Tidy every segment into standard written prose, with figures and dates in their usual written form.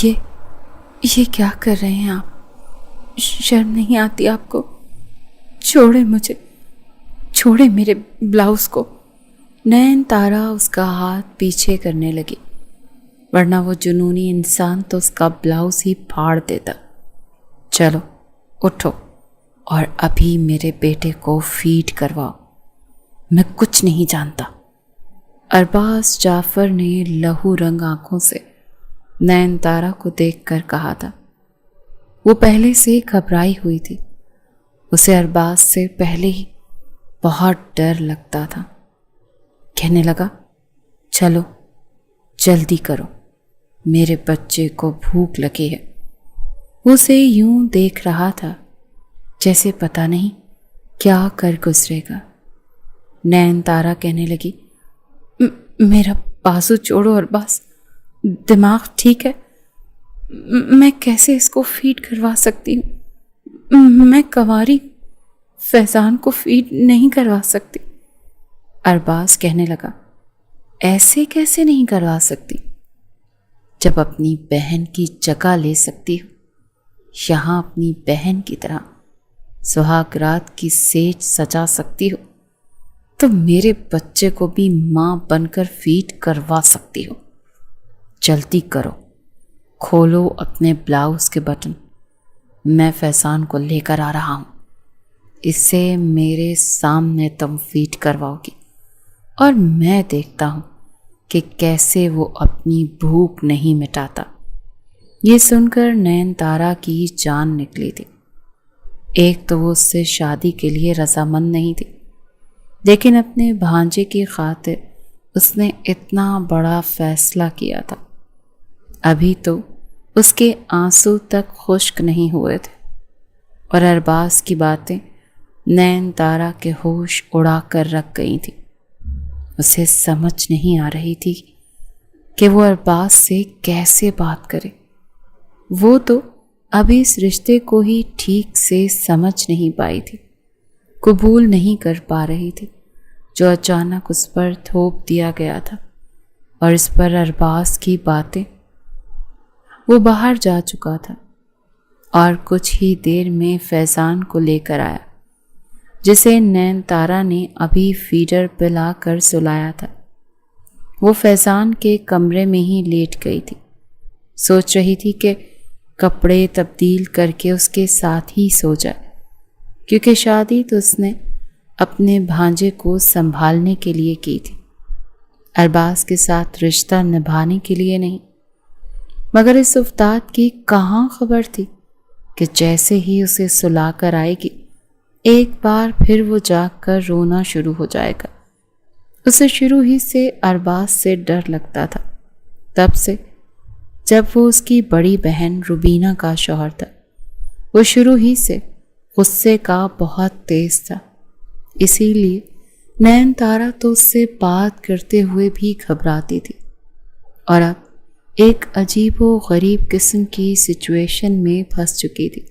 یہ کیا کر رہے ہیں آپ؟ شرم نہیں آتی آپ کو؟ چھوڑے مجھے، چھوڑے میرے بلاؤز کو۔ نین تارا اس کا ہاتھ پیچھے کرنے لگی، ورنہ وہ جنونی انسان تو اس کا بلاؤز ہی پھاڑ دیتا۔ چلو اٹھو اور ابھی میرے بیٹے کو فیڈ کرواؤ، میں کچھ نہیں جانتا۔ ارباز جعفر نے لہو رنگ آنکھوں سے نین تارا کو دیکھ کر کہا تھا۔ وہ پہلے سے گھبرائی ہوئی تھی، اسے ارباز سے پہلے ہی بہت ڈر لگتا تھا۔ کہنے لگا، چلو جلدی کرو، میرے بچے کو بھوک لگی ہے۔ وہ اسے یوں دیکھ رہا تھا جیسے پتہ نہیں کیا کر گزرے گا۔ نین تارا کہنے لگی، میرا بازو چھوڑو ارباز، دماغ ٹھیک ہے؟ میں کیسے اس کو فیڈ کروا سکتی ہوں؟ میں کنواری فیضان کو فیڈ نہیں کروا سکتی۔ ارباز کہنے لگا، ایسے کیسے نہیں کروا سکتی؟ جب اپنی بہن کی جگہ لے سکتی ہو، یہاں اپنی بہن کی طرح سہاگ رات کی سیج سجا سکتی ہو، تو میرے بچے کو بھی ماں بن کر فیڈ کروا سکتی ہو۔ جلدی کرو، کھولو اپنے بلاؤز کے بٹن، میں فیضان کو لے کر آ رہا ہوں۔ اسے میرے سامنے تم فیڈ کرواؤ گی اور میں دیکھتا ہوں کہ کیسے وہ اپنی بھوک نہیں مٹاتا۔ یہ سن کر نین تارا کی جان نکلی تھی۔ ایک تو وہ اس سے شادی کے لیے رضامند نہیں تھی، لیکن اپنے بھانجے کی خاطر اس نے اتنا بڑا فیصلہ کیا تھا۔ ابھی تو اس کے آنسو تک خشک نہیں ہوئے تھے، اور ارباز کی باتیں نین تارا کے ہوش اڑا کر رکھ گئی تھی۔ اسے سمجھ نہیں آ رہی تھی کہ وہ ارباز سے کیسے بات کرے۔ وہ تو ابھی اس رشتے کو ہی ٹھیک سے سمجھ نہیں پائی تھی، قبول نہیں کر پا رہی تھی، جو اچانک اس پر تھوپ دیا گیا تھا۔ اور اس پر ارباز کی باتیں، وہ باہر جا چکا تھا اور کچھ ہی دیر میں فیضان کو لے کر آیا، جسے نین تارا نے ابھی فیڈر پہ لا کر سلایا تھا۔ وہ فیضان کے کمرے میں ہی لیٹ گئی تھی، سوچ رہی تھی کہ کپڑے تبدیل کر کے اس کے ساتھ ہی سو جائے، کیونکہ شادی تو اس نے اپنے بھانجے کو سنبھالنے کے لیے کی تھی، ارباز کے ساتھ رشتہ نبھانے کے لیے نہیں۔ مگر اس افتاد کی کہاں خبر تھی کہ جیسے ہی اسے سلا کر آئے گی، ایک بار پھر وہ جاگ کر رونا شروع ہو جائے گا۔ اسے شروع ہی سے ارباز سے ڈر لگتا تھا، تب سے جب وہ اس کی بڑی بہن روبینہ کا شوہر تھا۔ وہ شروع ہی سے غصے کا بہت تیز تھا، اسی لیے نین تارا تو اس سے بات کرتے ہوئے بھی گھبراتی تھی، اور اب ایک عجیب و غریب قسم کی سچویشن میں پھنس چکی تھی۔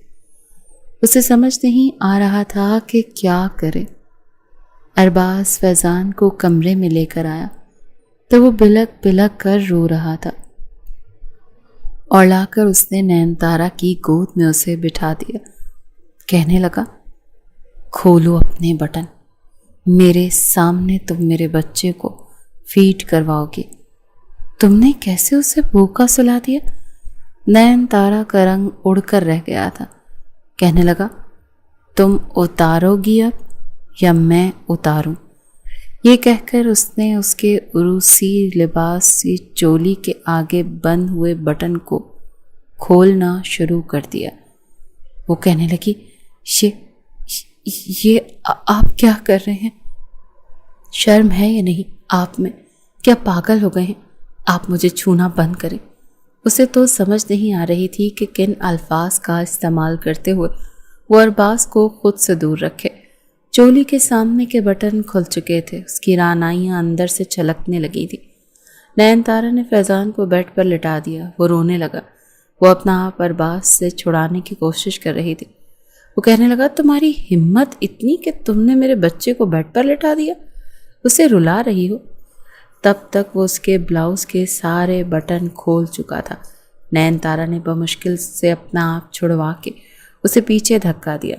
اسے سمجھ نہیں آ رہا تھا کہ کیا کرے۔ ارباز فیضان کو کمرے میں لے کر آیا تو وہ بلک بلک کر رو رہا تھا، اور لا کر اس نے نین تارا کی گود میں اسے بٹھا دیا۔ کہنے لگا، کھولو اپنے بٹن، میرے سامنے تم میرے بچے کو فیڈ کرواؤ گی۔ تم نے کیسے اسے بھوکا سلا دیا؟ نین تارا کا رنگ اڑ کر رہ گیا تھا۔ کہنے لگا، تم اتارو گی اب یا میں اتاروں؟ یہ کہہ کر اس نے اس کے عروسی لباس سی چولی کے آگے بند ہوئے بٹن کو کھولنا شروع کر دیا۔ وہ کہنے لگی، یہ آپ کیا کر رہے ہیں؟ شرم ہے یا نہیں آپ میں؟ کیا پاگل ہو گئے ہیں؟ آپ مجھے چھونا بند کریں۔ اسے تو سمجھ نہیں آ رہی تھی کہ کن الفاظ کا استعمال کرتے ہوئے وہ ارباز کو خود سے دور رکھے۔ چولی کے سامنے کے بٹن کھل چکے تھے، اس کی رانائیاں اندر سے چھلکنے لگی تھی۔ نین تارا نے فیضان کو بیڈ پر لٹا دیا، وہ رونے لگا۔ وہ اپنا آپ ارباز سے چھڑانے کی کوشش کر رہی تھی۔ وہ کہنے لگا، تمہاری ہمت اتنی کہ تم نے میرے بچے کو بیڈ پر لٹا دیا، اسے رلا رہی ہو۔ تب تک وہ اس کے بلاؤز کے سارے بٹن کھول چکا تھا، نین تارا نے بمشکل سے اپنا آپ چھڑوا کے اسے پیچھے دھکا دیا۔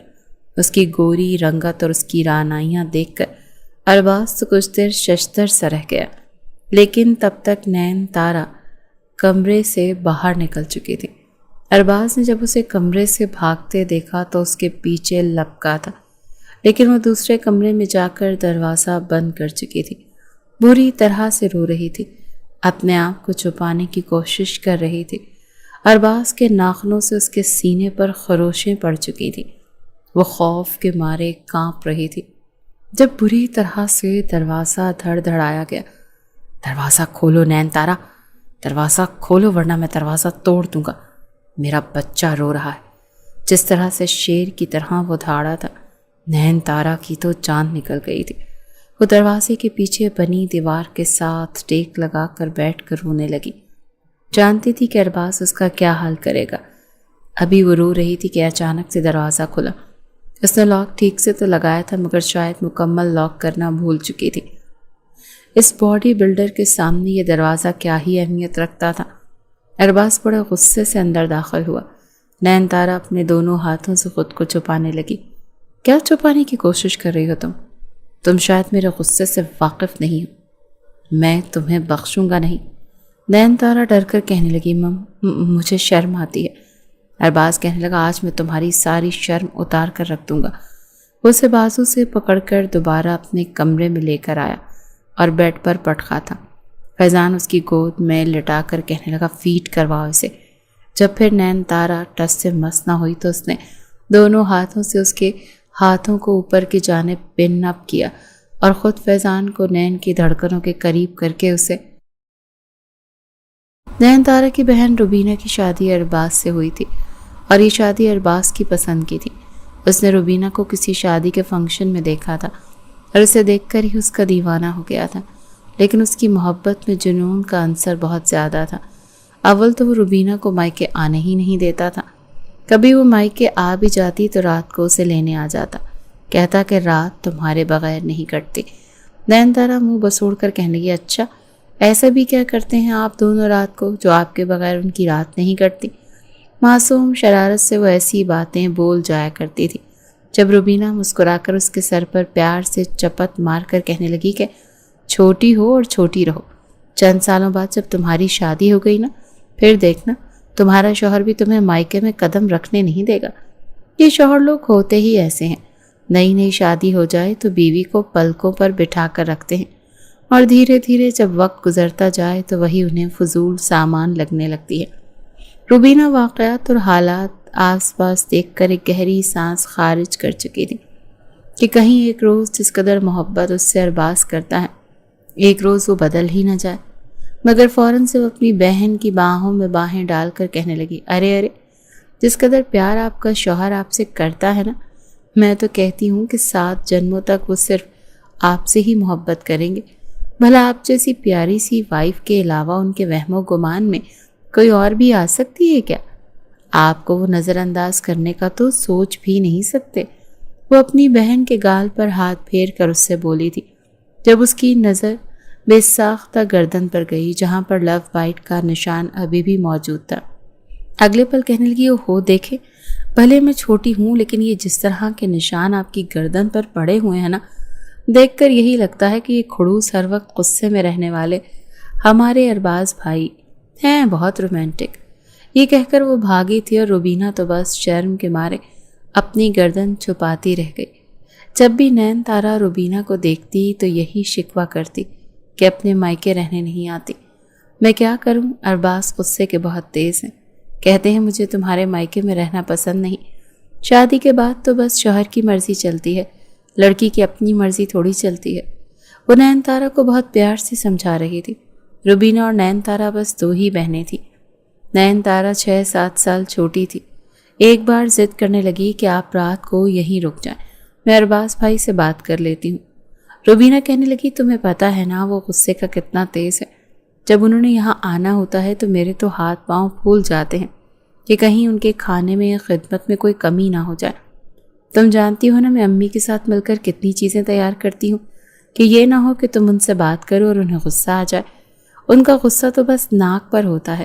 اس کی گوری رنگت اور اس کی رعنائیاں دیکھ کر ارباز تو کچھ دیر ششدر سا رہ گیا، لیکن تب تک نین تارا کمرے سے باہر نکل چکی تھی۔ ارباز نے جب اسے کمرے سے بھاگتے دیکھا تو اس کے پیچھے لپکا تھا، لیکن وہ دوسرے کمرے میں جا کر دروازہ بند کر چکی تھی۔ بری طرح سے رو رہی تھی، اپنے آپ کو چھپانے کی کوشش کر رہی تھی۔ ارباز کے ناخنوں سے اس کے سینے پر خروشیں پڑ چکی تھیں، وہ خوف کے مارے کانپ رہی تھی۔ جب بری طرح سے دروازہ دھڑ دھڑایا گیا، دروازہ کھولو نین تارا، دروازہ کھولو ورنہ میں دروازہ توڑ دوں گا، میرا بچہ رو رہا ہے۔ جس طرح سے شیر کی طرح وہ دھاڑا تھا، نین تارا کی تو جان نکل گئی تھی۔ وہ دروازے کے پیچھے بنی دیوار کے ساتھ ٹیک لگا کر بیٹھ کر رونے لگی۔ جانتی تھی کہ ارباز اس کا کیا حال کرے گا۔ ابھی وہ رو رہی تھی کہ اچانک سے دروازہ کھلا۔ اس نے لاک ٹھیک سے تو لگایا تھا، مگر شاید مکمل لاک کرنا بھول چکی تھی۔ اس باڈی بلڈر کے سامنے یہ دروازہ کیا ہی اہمیت رکھتا تھا۔ ارباز بڑے غصے سے اندر داخل ہوا۔ نین تارا اپنے دونوں ہاتھوں سے خود کو چھپانے لگی۔ کیا چھپانے کی کوشش کر رہی ہو تم شاید میرے غصے سے واقف نہیں ہو، میں تمہیں بخشوں گا نہیں۔ نین تارا ڈر کر کہنے لگی، مجھے شرم آتی ہے۔ ارباز کہنے لگا، آج میں تمہاری ساری شرم اتار کر رکھ دوں گا۔ وہ اسے بازو سے پکڑ کر دوبارہ اپنے کمرے میں لے کر آیا اور بیڈ پر پٹخا تھا۔ فیضان اس کی گود میں لٹا کر کہنے لگا، فیڈ کرواؤ اسے۔ جب پھر نین تارا ٹس سے مس نہ ہوئی تو اس نے دونوں ہاتھوں سے اس کے ہاتھوں کو اوپر کی جانب پن اپ کیا اور خود فیضان کو نین کی دھڑکنوں کے قریب کر کے اسے نین تارا کی بہن روبینہ کی شادی ارباز سے ہوئی تھی اور یہ شادی ارباز کی پسند کی تھی۔ اس نے روبینہ کو کسی شادی کے فنکشن میں دیکھا تھا اور اسے دیکھ کر ہی اس کا دیوانہ ہو گیا تھا، لیکن اس کی محبت میں جنون کا عنصر بہت زیادہ تھا۔ اول تو وہ روبینہ کو مائکے آنے ہی نہیں دیتا تھا۔ کبھی وہ مائکے آ بھی جاتی تو رات کو اسے لینے آ جاتا، کہتا کہ رات تمہارے بغیر نہیں کٹتی۔ نین تارا منہ بسوڑ کر کہنے لگی، اچھا ایسا بھی کیا کرتے ہیں آپ دونوں رات کو جو آپ کے بغیر ان کی رات نہیں کٹتی؟ معصوم شرارت سے وہ ایسی باتیں بول جایا کرتی تھی۔ جب روبینہ مسکرا کر اس کے سر پر پیار سے چپت مار کر کہنے لگی کہ چھوٹی ہو اور چھوٹی رہو، چند سالوں بعد جب تمہاری شادی ہو گئی نا، پھر دیکھنا تمہارا شوہر بھی تمہیں مائکے میں قدم رکھنے نہیں دے گا۔ یہ شوہر لوگ ہوتے ہی ایسے ہیں، نئی نئی شادی ہو جائے تو بیوی کو پلکوں پر بٹھا کر رکھتے ہیں اور دھیرے دھیرے جب وقت گزرتا جائے تو وہی انہیں فضول سامان لگنے لگتی ہے۔ روبینہ واقعات اور حالات آس پاس دیکھ کر ایک گہری سانس خارج کر چکی تھی کہ کہیں ایک روز جس قدر محبت اس سے ارباز کرتا ہے، ایک روز وہ بدل ہی نہ جائے۔ مگر فوراً سے وہ اپنی بہن کی باہوں میں باہیں ڈال کر کہنے لگی، ارے جس قدر پیار آپ کا شوہر آپ سے کرتا ہے نا، میں تو کہتی ہوں کہ 7 جنموں تک وہ صرف آپ سے ہی محبت کریں گے۔ بھلا آپ جیسی پیاری سی وائف کے علاوہ ان کے وہم و گمان میں کوئی اور بھی آ سکتی ہے کیا؟ آپ کو وہ نظر انداز کرنے کا تو سوچ بھی نہیں سکتے۔ وہ اپنی بہن کے گال پر ہاتھ پھیر کر اس سے بولی تھی، جب اس کی نظر بے ساختہ گردن پر گئی جہاں پر لو بائٹ کا نشان ابھی بھی موجود تھا۔ اگلے پل کہنے لگی، اوہو دیکھے، بھلے میں چھوٹی ہوں لیکن یہ جس طرح کے نشان آپ کی گردن پر پڑے ہوئے ہیں نا، دیکھ کر یہی لگتا ہے کہ یہ کھڑوس ہر وقت غصے میں رہنے والے ہمارے ارباز بھائی ہیں، بہت رومانٹک۔ یہ کہہ کر وہ بھاگی تھی اور روبینہ تو بس شرم کے مارے اپنی گردن چھپاتی رہ گئی۔ جب بھی نین تارا روبینہ کو دیکھتی تو یہی شکوہ کرتی کہ اپنے مائکے رہنے نہیں آتی۔ میں کیا کروں، ارباز غصے کے بہت تیز ہیں، کہتے ہیں مجھے تمہارے مائکے میں رہنا پسند نہیں۔ شادی کے بعد تو بس شوہر کی مرضی چلتی ہے، لڑکی کی اپنی مرضی تھوڑی چلتی ہے۔ وہ نین تارا کو بہت پیار سے سمجھا رہی تھی۔ روبینہ اور نین تارا بس 2 ہی بہنیں تھیں۔ نین تارا 6-7 سال چھوٹی تھی۔ ایک بار ضد کرنے لگی کہ آپ رات کو یہیں رک جائیں، میں ارباز بھائی سے بات کر لیتی ہوں۔ روبینہ کہنے لگی، تمہیں پتہ ہے نا وہ غصے کا کتنا تیز ہے، جب انہوں نے یہاں آنا ہوتا ہے تو میرے تو ہاتھ پاؤں پھول جاتے ہیں کہ کہیں ان کے کھانے میں یا خدمت میں کوئی کمی نہ ہو جائے۔ تم جانتی ہو نا میں امی کے ساتھ مل کر کتنی چیزیں تیار کرتی ہوں کہ یہ نہ ہو کہ تم ان سے بات کرو اور انہیں غصہ آ جائے۔ ان کا غصہ تو بس ناک پر ہوتا ہے،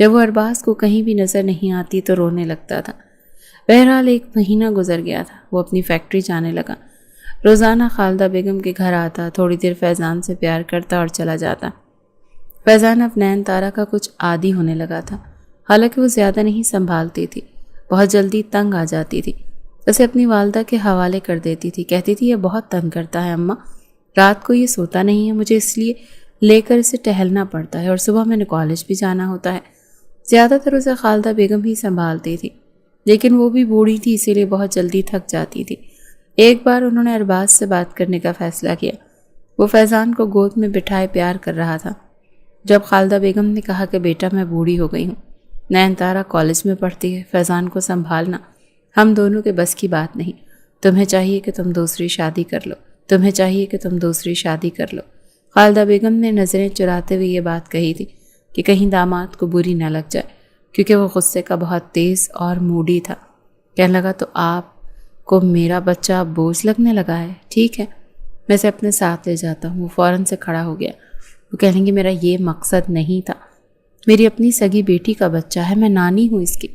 جب وہ ارباز کو کہیں بھی نظر نہیں آتی تو رونے لگتا تھا۔ بہرحال 1 مہینہ گزر گیا تھا۔ وہ اپنی فیکٹری جانے لگا۔ روزانہ خالدہ بیگم کے گھر آتا، تھوڑی دیر فیضان سے پیار کرتا اور چلا جاتا۔ فیضان اب نین تارا کا کچھ عادی ہونے لگا تھا، حالانکہ وہ زیادہ نہیں سنبھالتی تھی، بہت جلدی تنگ آ جاتی تھی، اسے اپنی والدہ کے حوالے کر دیتی تھی، کہتی تھی یہ بہت تنگ کرتا ہے اماں، رات کو یہ سوتا نہیں ہے، مجھے اس لیے لے کر اسے ٹہلنا پڑتا ہے اور صبح میں نے کالج بھی جانا ہوتا ہے۔ زیادہ تر اسے خالدہ بیگم ہی سنبھالتی تھی، لیکن وہ بھی بوڑھی تھی، اسی لیے بہت جلدی تھک جاتی تھی۔ ایک بار انہوں نے ارباز سے بات کرنے کا فیصلہ کیا۔ وہ فیضان کو گود میں بٹھائے پیار کر رہا تھا جب خالدہ بیگم نے کہا کہ بیٹا میں بوڑھی ہو گئی ہوں، نین تارا کالج میں پڑھتی ہے، فیضان کو سنبھالنا ہم دونوں کے بس کی بات نہیں، تمہیں چاہیے کہ تم دوسری شادی کر لو، تمہیں چاہیے کہ تم دوسری شادی کر لو۔ خالدہ بیگم نے نظریں چراتے ہوئے یہ بات کہی تھی کہ کہیں داماد کو بری نہ لگ جائے، کیونکہ وہ غصے کا بہت تیز اور موڈی تھا۔ کہنے لگا تو آپ کو میرا بچہ بوجھ لگنے لگا ہے، ٹھیک ہے میں اسے اپنے ساتھ لے جاتا ہوں۔ وہ فوراً سے کھڑا ہو گیا۔ وہ کہیں گے میرا یہ مقصد نہیں تھا، میری اپنی سگی بیٹی کا بچہ ہے، میں نانی ہوں اس کی۔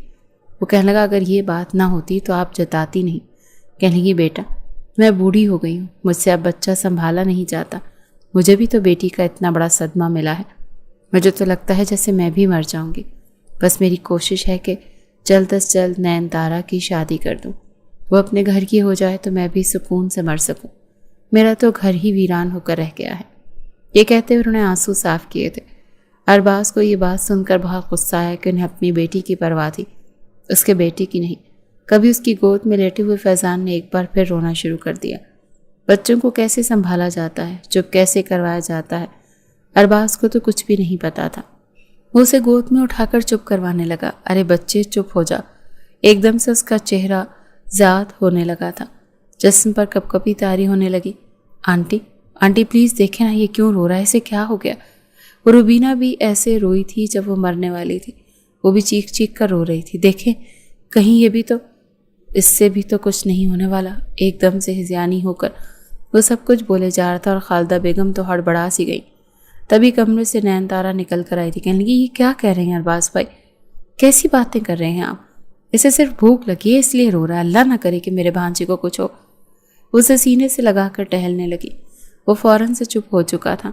وہ کہنے لگا اگر یہ بات نہ ہوتی تو آپ جتاتی نہیں۔ کہنے لگی بیٹا میں بوڑھی ہو گئی ہوں، مجھ سے اب بچہ سنبھالا نہیں جاتا، مجھے بھی تو بیٹی کا اتنا بڑا صدمہ ملا ہے، مجھے تو لگتا ہے جیسے میں بھی مر جاؤں گی۔ بس میری کوشش ہے کہ جلد از جلد نین تارا کی شادی کر دوں، وہ اپنے گھر کی ہو جائے تو میں بھی سکون سے مر سکوں، میرا تو گھر ہی ویران ہو کر رہ گیا ہے۔ یہ کہتے ہوئے انہوں نے آنسو صاف کیے تھے۔ ارباز کو یہ بات سن کر بہت غصہ آیا کہ انہیں اپنی بیٹی کی پرواہ تھی، اس کے بیٹے کی نہیں۔ کبھی اس کی گود میں لیٹے ہوئے فیضان نے ایک بار پھر رونا شروع کر دیا۔ بچوں کو کیسے سنبھالا جاتا ہے، چپ کیسے کروایا جاتا ہے، ارباز کو تو کچھ بھی نہیں پتا تھا۔ وہ اسے گود میں اٹھا کر چپ کروانے لگا۔ ارے بچے چپ ہو جا۔ ایک دم سے اس کا چہرہ زاد ہونے لگا تھا، جسم پر کپ کپی طاری ہونے لگی۔ آنٹی پلیز دیکھیں نا یہ کیوں رو رہا ہے، اسے کیا ہو گیا؟ وہ روبینہ بھی ایسے روئی تھی جب وہ مرنے والی تھی، وہ بھی چیخ چیخ کر رو رہی تھی، دیکھیں کہیں یہ بھی تو، اس سے بھی تو کچھ نہیں ہونے والا۔ ایک دم سے ہذیانی ہو کر وہ سب کچھ بولے جا رہا تھا اور خالدہ بیگم تو ہڑبڑا سی گئی۔ تبھی کمرے سے نین تارا نکل کر آئی تھی۔ کہنے لگی یہ کیا کہہ رہے ہیں ارباز بھائی، کیسی باتیں کر رہے ہیں آپ؟ اسے صرف بھوک لگی ہے اس لیے رو رہا ہے، اللہ نہ کرے کہ میرے بھانجے کو کچھ ہو۔ اسے سینے سے لگا کر ٹہلنے لگی۔ وہ فوراً سے چپ ہو چکا تھا۔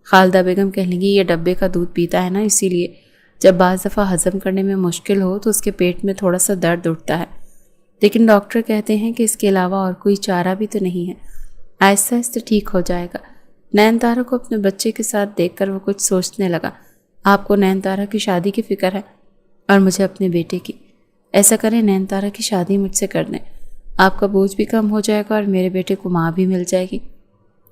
خالدہ بیگم کہنے لگی یہ ڈبے کا دودھ پیتا ہے نا، اسی لیے جب بعض دفعہ ہضم کرنے میں مشکل ہو تو اس کے پیٹ میں تھوڑا سا درد اٹھتا ہے، لیکن ڈاکٹر کہتے ہیں کہ اس کے علاوہ اور کوئی چارہ بھی تو نہیں ہے، آہستہ آہستہ ٹھیک ہو جائے گا۔ نین تارا کو اپنے بچے کے ساتھ دیکھ کر وہ کچھ سوچنے لگا۔ آپ کو نین تارا کی شادی کی فکر ہے اور مجھے اپنے بیٹے کی۔ ایسا کریں نین تارا کی شادی مجھ سے کر دیں، آپ کا بوجھ بھی کم ہو جائے گا اور میرے بیٹے کو ماں بھی مل جائے گی۔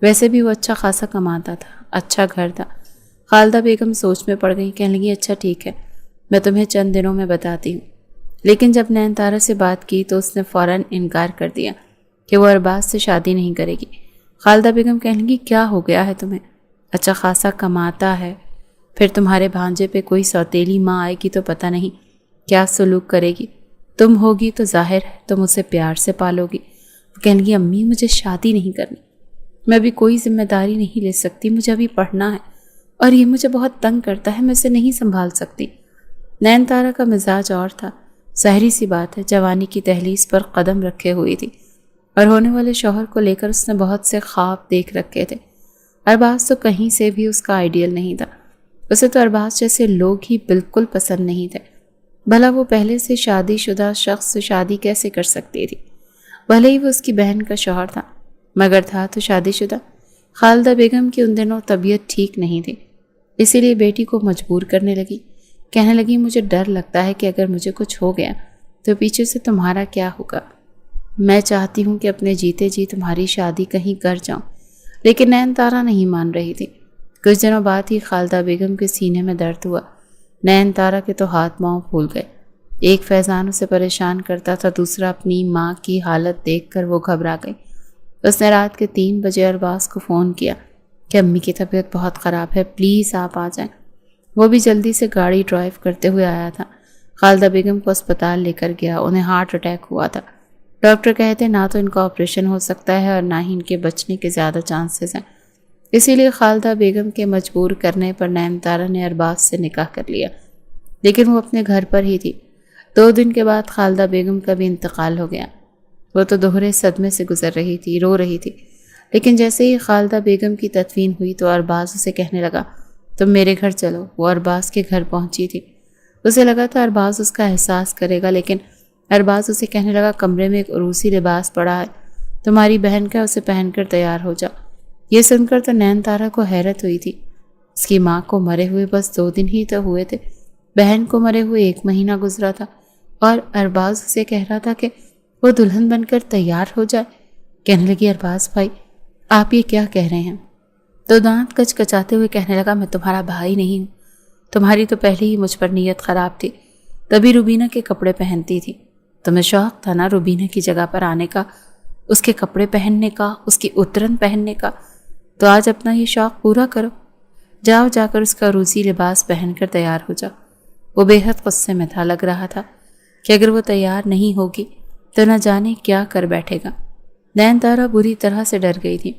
ویسے بھی وہ اچھا خاصا کماتا تھا، اچھا گھر تھا۔ خالدہ بیگم سوچ میں پڑ گئی، کہنے لگی اچھا ٹھیک ہے میں تمہیں چند دنوں میں بتاتی ہوں۔ لیکن جب نین تارا سے بات کی تو اس نے فوراً انکار کر دیا کہ وہ ارباز سے شادی نہیں کرے گی۔ خالدہ بیگم کہنے لگی کیا ہو گیا ہے تمہیں، اچھا خاصا کماتا ہے، پھر تمہارے بھانجے پہ کوئی سوتیلی ماں آئے گی تو پتہ نہیں کیا سلوک کرے گی، تم ہوگی تو ظاہر ہے تم اسے پیار سے پالو گی۔ وہ کہنے لگی امی مجھے شادی نہیں کرنی، میں ابھی کوئی ذمہ داری نہیں لے سکتی، مجھے ابھی پڑھنا ہے اور یہ مجھے بہت تنگ کرتا ہے، میں اسے نہیں سنبھال سکتی۔ نین تارا کا مزاج اور تھا، ظاہری سی بات ہے جوانی کی دہلیز پر قدم رکھے ہوئی تھی اور ہونے والے شوہر کو لے کر اس نے بہت سے خواب دیکھ رکھے تھے۔ ارباز تو کہیں سے بھی اس کا آئیڈیل نہیں تھا، اسے تو ارباز جیسے لوگ ہی بالکل پسند نہیں تھے۔ بھلا وہ پہلے سے شادی شدہ شخص سے شادی کیسے کر سکتی تھی؟ بھلے ہی وہ اس کی بہن کا شوہر تھا مگر تھا تو شادی شدہ۔ خالدہ بیگم کی ان دنوں طبیعت ٹھیک نہیں تھی، اسی لیے بیٹی کو مجبور کرنے لگی۔ کہنے لگی مجھے ڈر لگتا ہے کہ اگر مجھے کچھ ہو گیا تو پیچھے سے تمہارا کیا ہوگا، میں چاہتی ہوں کہ اپنے جیتے جی تمہاری شادی کہیں کر جاؤں۔ لیکن نین تارا نہیں مان رہی تھی۔ کچھ دنوں بعد ہی خالدہ بیگم کے سینے میں درد ہوا۔ نین تارا کے تو ہاتھ پاؤں پھول گئے۔ ایک فیضان اسے پریشان کرتا تھا، دوسرا اپنی ماں کی حالت دیکھ کر وہ گھبرا گئی۔ اس نے رات کے 3 بجے ارباز کو فون کیا کہ امی کی طبیعت بہت خراب ہے، پلیز آپ آ جائیں۔ وہ بھی جلدی سے گاڑی ڈرائیو کرتے ہوئے آیا تھا۔ خالدہ بیگم کو اسپتال لے کر گیا، انہیں ہارٹ اٹیک ہوا تھا۔ ڈاکٹر کہتے نہ تو ان کا آپریشن ہو سکتا ہے اور نہ ہی ان کے بچنے کے زیادہ چانسز ہیں، اسی لیے خالدہ بیگم کے مجبور کرنے پر نین تارا نے ارباز سے نکاح کر لیا۔ لیکن وہ اپنے گھر پر ہی تھی۔ 2 دن کے بعد خالدہ بیگم کا بھی انتقال ہو گیا۔ وہ تو دوہرے صدمے سے گزر رہی تھی، رو رہی تھی، لیکن جیسے ہی خالدہ بیگم کی تدفین ہوئی تو ارباز اسے کہنے لگا تم میرے گھر چلو۔ وہ ارباز کے گھر پہنچی تھی۔ اسے لگا تھا ارباز اس کا احساس کرے گا، لیکن ارباز اسے کہنے لگا کمرے میں ایک عروسی لباس پڑا ہے، تمہاری بہن کا، اسے پہن کر تیار ہو جا۔ یہ سن کر تو نین تارا کو حیرت ہوئی تھی۔ اس کی ماں کو مرے ہوئے بس 2 دن ہی تو ہوئے تھے، بہن کو مرے ہوئے 1 مہینہ گزرا تھا، اور ارباز اسے کہہ رہا تھا کہ وہ دلہن بن کر تیار ہو جائے۔ کہنے لگی ارباز بھائی آپ یہ کیا کہہ رہے ہیں؟ تو دانت کچ کچاتے ہوئے کہنے لگا میں تمہارا بھائی نہیں ہوں، تمہاری تو پہلے ہی مجھ پر نیت خراب تھی، تبھی روبینہ کے کپڑے پہنتی تھی۔ تمہیں شوق تھا نا روبینہ کی جگہ پر آنے کا، اس کے کپڑے پہننے کا، اس کی اترن پہننے کا، تو آج اپنا یہ شوق پورا کرو۔ جاؤ جا کر اس کا عروسی لباس پہن کر تیار ہو جاؤ۔ وہ بے حد غصے میں تھا، لگ رہا تھا کہ اگر وہ تیار نہیں ہوگی تو نہ جانے کیا کر بیٹھے گا۔ نین تارا بری طرح سے ڈر گئی تھی،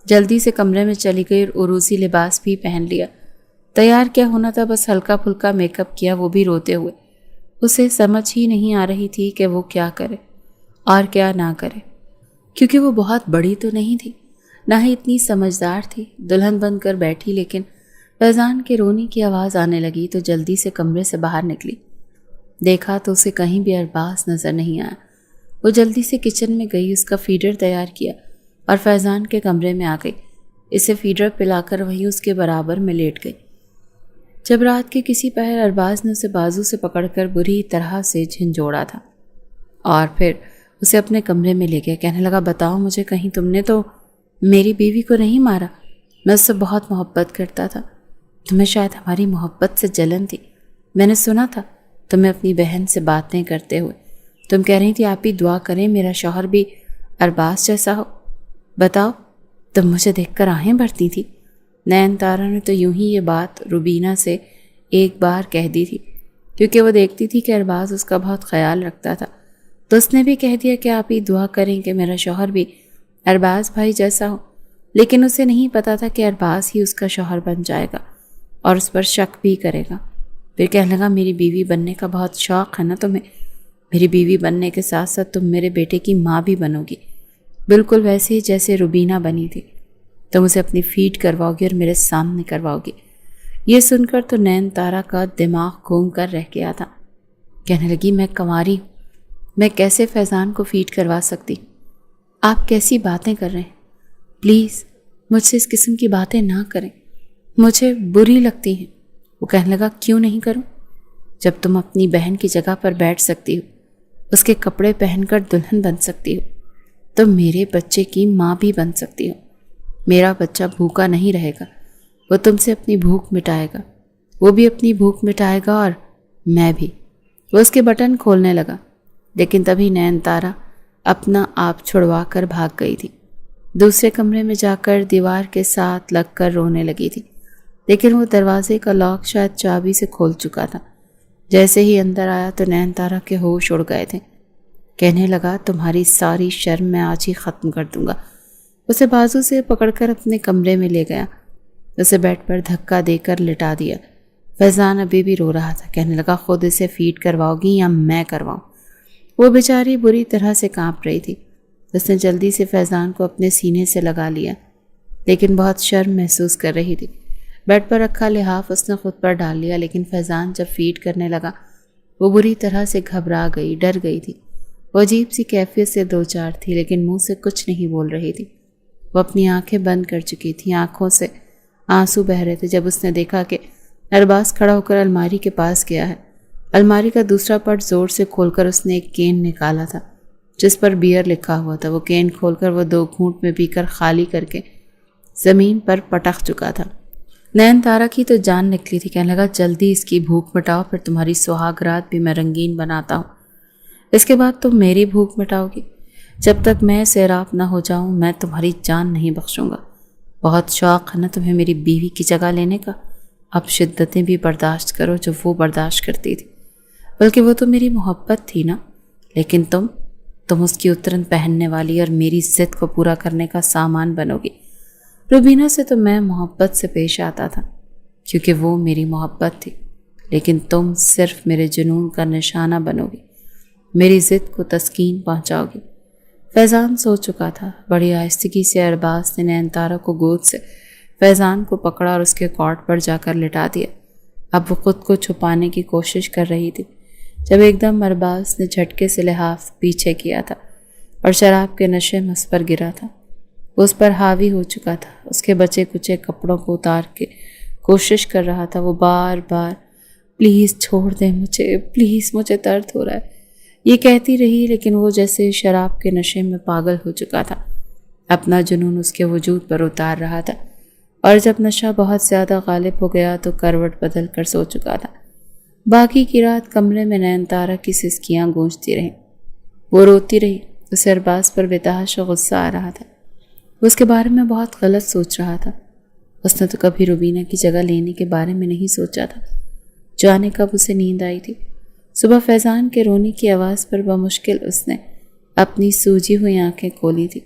جلدی سے کمرے میں چلی گئی اور عروسی لباس بھی پہن لیا۔ تیار کیا ہونا تھا، بس ہلکا پھلکا میک اپ کیا، وہ بھی روتے ہوئے۔ اسے سمجھ ہی نہیں آ رہی تھی کہ وہ کیا کرے اور کیا نہ کرے، کیونکہ وہ بہت بڑی تو نہیں تھی، نہ ہی اتنی سمجھدار تھی۔ دلہن بن کر بیٹھی، لیکن فیضان کے رونے کی آواز آنے لگی تو جلدی سے کمرے سے باہر نکلی۔ دیکھا تو اسے کہیں بھی ارباز نظر نہیں آیا۔ وہ جلدی سے کچن میں گئی، اس کا فیڈر تیار کیا اور فیضان کے کمرے میں آ گئی۔ اسے فیڈر پلا کر وہیں اس کے برابر میں لیٹ گئی۔ جب رات کے کسی پہر ارباز نے اسے بازو سے پکڑ کر بری طرح سے جھنجھوڑا تھا اور پھر اسے اپنے کمرے میں لے گیا۔ کہنے لگا بتاؤ مجھے، کہیں تم نے تو میری بیوی کو نہیں مارا؟ میں اس سے بہت محبت کرتا تھا، تمہیں شاید ہماری محبت سے جلن تھی۔ میں نے سنا تھا تمہیں اپنی بہن سے باتیں کرتے ہوئے، تم کہہ رہی تھی آپ ہی دعا کریں میرا شوہر بھی ارباز جیسا ہو۔ بتاؤ، تم مجھے دیکھ کر آہیں بھرتی تھی۔ نین تارا نے تو یوں ہی یہ بات روبینہ سے ایک بار کہہ دی تھی، کیونکہ وہ دیکھتی تھی کہ ارباز اس کا بہت خیال رکھتا تھا، تو اس نے بھی کہہ دیا کہ آپ ہی دعا کریں کہ میرا شوہر بھی ارباز بھائی جیسا ہو۔ لیکن اسے نہیں پتا تھا کہ ارباز ہی اس کا شوہر بن جائے گا اور اس پر شک بھی کرے گا۔ پھر کہنے لگا میری بیوی بننے کا بہت شوق ہے نا تمہیں، میری بیوی بننے کے ساتھ ساتھ تم میرے بیٹے کی ماں بھی بنو گی، بالکل ویسے ہی جیسے روبینہ بنی تھی۔ تم اسے اپنی فیڈ کرواؤ گی اور میرے سامنے کرواؤ گی۔ یہ سن کر تو نین تارا کا دماغ گھوم کر رہ گیا تھا۔ کہنے لگی میں کنواری ہوں، میں کیسے فیضان کو فیڈ کروا سکتی؟ آپ کیسی باتیں کر رہے ہیں؟ پلیز مجھ سے اس قسم کی باتیں نہ کریں، مجھے بری لگتی ہیں۔ وہ کہنے لگا کیوں نہیں کروں؟ جب تم اپنی بہن کی جگہ پر بیٹھ سکتی ہو، اس کے کپڑے پہن کر دلہن بن سکتی ہو، تو میرے بچے کی ماں بھی بن سکتی ہو۔ میرا بچہ بھوکا نہیں رہے گا، وہ تم سے اپنی بھوک مٹائے گا، وہ بھی اپنی بھوک مٹائے گا اور میں بھی۔ وہ اس کے بٹن کھولنے لگا، لیکن تبھی نین تارا اپنا آپ چھڑوا کر بھاگ گئی تھی۔ دوسرے کمرے میں جا کر دیوار کے ساتھ لگ کر رونے لگی تھی، لیکن وہ دروازے کا لاک شاید چابی سے کھول چکا تھا۔ جیسے ہی اندر آیا تو نین تارا کے ہوش اڑ گئے تھے۔ کہنے لگا تمہاری ساری شرم میں آج ہی ختم کر دوں گا۔ اسے بازو سے پکڑ کر اپنے کمرے میں لے گیا، اسے بیڈ پر دھکا دے کر لٹا دیا۔ فیضان ابھی بھی رو رہا تھا۔ کہنے لگا خود اسے فیڈ کرواؤ گی یا میں کرواؤں؟ وہ بیچاری بری طرح سے کانپ رہی تھی۔ اس نے جلدی سے فیضان کو اپنے سینے سے لگا لیا، لیکن بہت شرم محسوس کر رہی تھی۔ بیڈ پر رکھا لحاف اس نے خود پر ڈال لیا، لیکن فیضان جب فیڈ کرنے لگا وہ بری طرح سے گھبرا گئی، ڈر گئی تھی۔ وہ عجیب سی کیفیت سے دو چار تھی، لیکن منہ سے کچھ نہیں بول رہی تھی۔ وہ اپنی آنکھیں بند کر چکی تھی، آنکھوں سے آنسو بہ رہے تھے جب اس نے دیکھا کہ ارباز کھڑا ہو کر الماری کے پاس گیا ہے۔ الماری کا دوسرا پٹ زور سے کھول کر اس نے ایک کین نکالا تھا جس پر بیئر لکھا ہوا تھا۔ وہ کین کھول کر وہ 2 گھونٹ میں پی کر خالی کر کے زمین پر پٹک چکا تھا۔ نین تارا کی تو جان نکلی تھی۔ کہنے لگا جلدی اس کی بھوک مٹاؤ، پھر تمہاری سہاگ رات بھی میں رنگین بناتا ہوں۔ اس کے بعد تم میری بھوک مٹاؤ گی۔ جب تک میں سیراب نہ ہو جاؤں میں تمہاری جان نہیں بخشوں گا۔ بہت شوق ہے نا تمہیں میری بیوی کی جگہ لینے کا؟ اب شدتیں بھی برداشت کرو جو وہ برداشت کرتی تھی، بلکہ وہ تو میری محبت تھی نا۔ لیکن تم اس کی اترن پہننے والی اور میری ضد کو پورا کرنے کا سامان بنو گی۔ روبینہ سے تو میں محبت سے پیش آتا تھا کیونکہ وہ میری محبت تھی، لیکن تم صرف میرے جنون کا نشانہ بنو گی، میری ضد کو تسکین پہنچاؤ گی۔ فیضان سو چکا تھا۔ بڑی آہستگی سے ارباز نے نین تارا کو گود سے فیضان کو پکڑا اور اس کے کاٹ پر جا کر لٹا دیا۔ اب وہ خود کو چھپانے کی کوشش کر رہی تھی جب ایک دم ارباز نے جھٹکے سے لحاف پیچھے کیا تھا اور شراب کے نشے میں اس پر گرا تھا۔ وہ اس پر حاوی ہو چکا تھا، اس کے بچے کچے کپڑوں کو اتار کے کوشش کر رہا تھا۔ وہ بار بار پلیز چھوڑ دیں مجھے، پلیز مجھے درد ہو رہا ہے، یہ کہتی رہی، لیکن وہ جیسے شراب کے نشے میں پاگل ہو چکا تھا۔ اپنا جنون اس کے وجود پر اتار رہا تھا، اور جب نشہ بہت زیادہ غالب ہو گیا تو کروٹ بدل کر سو چکا تھا۔ باقی کی رات کمرے میں نین تارا کی سسکیاں گونجتی رہیں۔ وہ روتی رہی، اسے ارباز پر بےتحاشا غصہ آ رہا تھا۔ وہ اس کے بارے میں بہت غلط سوچ رہا تھا۔ اس نے تو کبھی روبینہ کی جگہ لینے کے بارے میں نہیں سوچا تھا۔ جانے کب اسے نیند آئی تھی۔ صبح فیضان کے رونے کی آواز پر بمشکل اس نے اپنی سوجی ہوئی آنکھیں کھولی تھی۔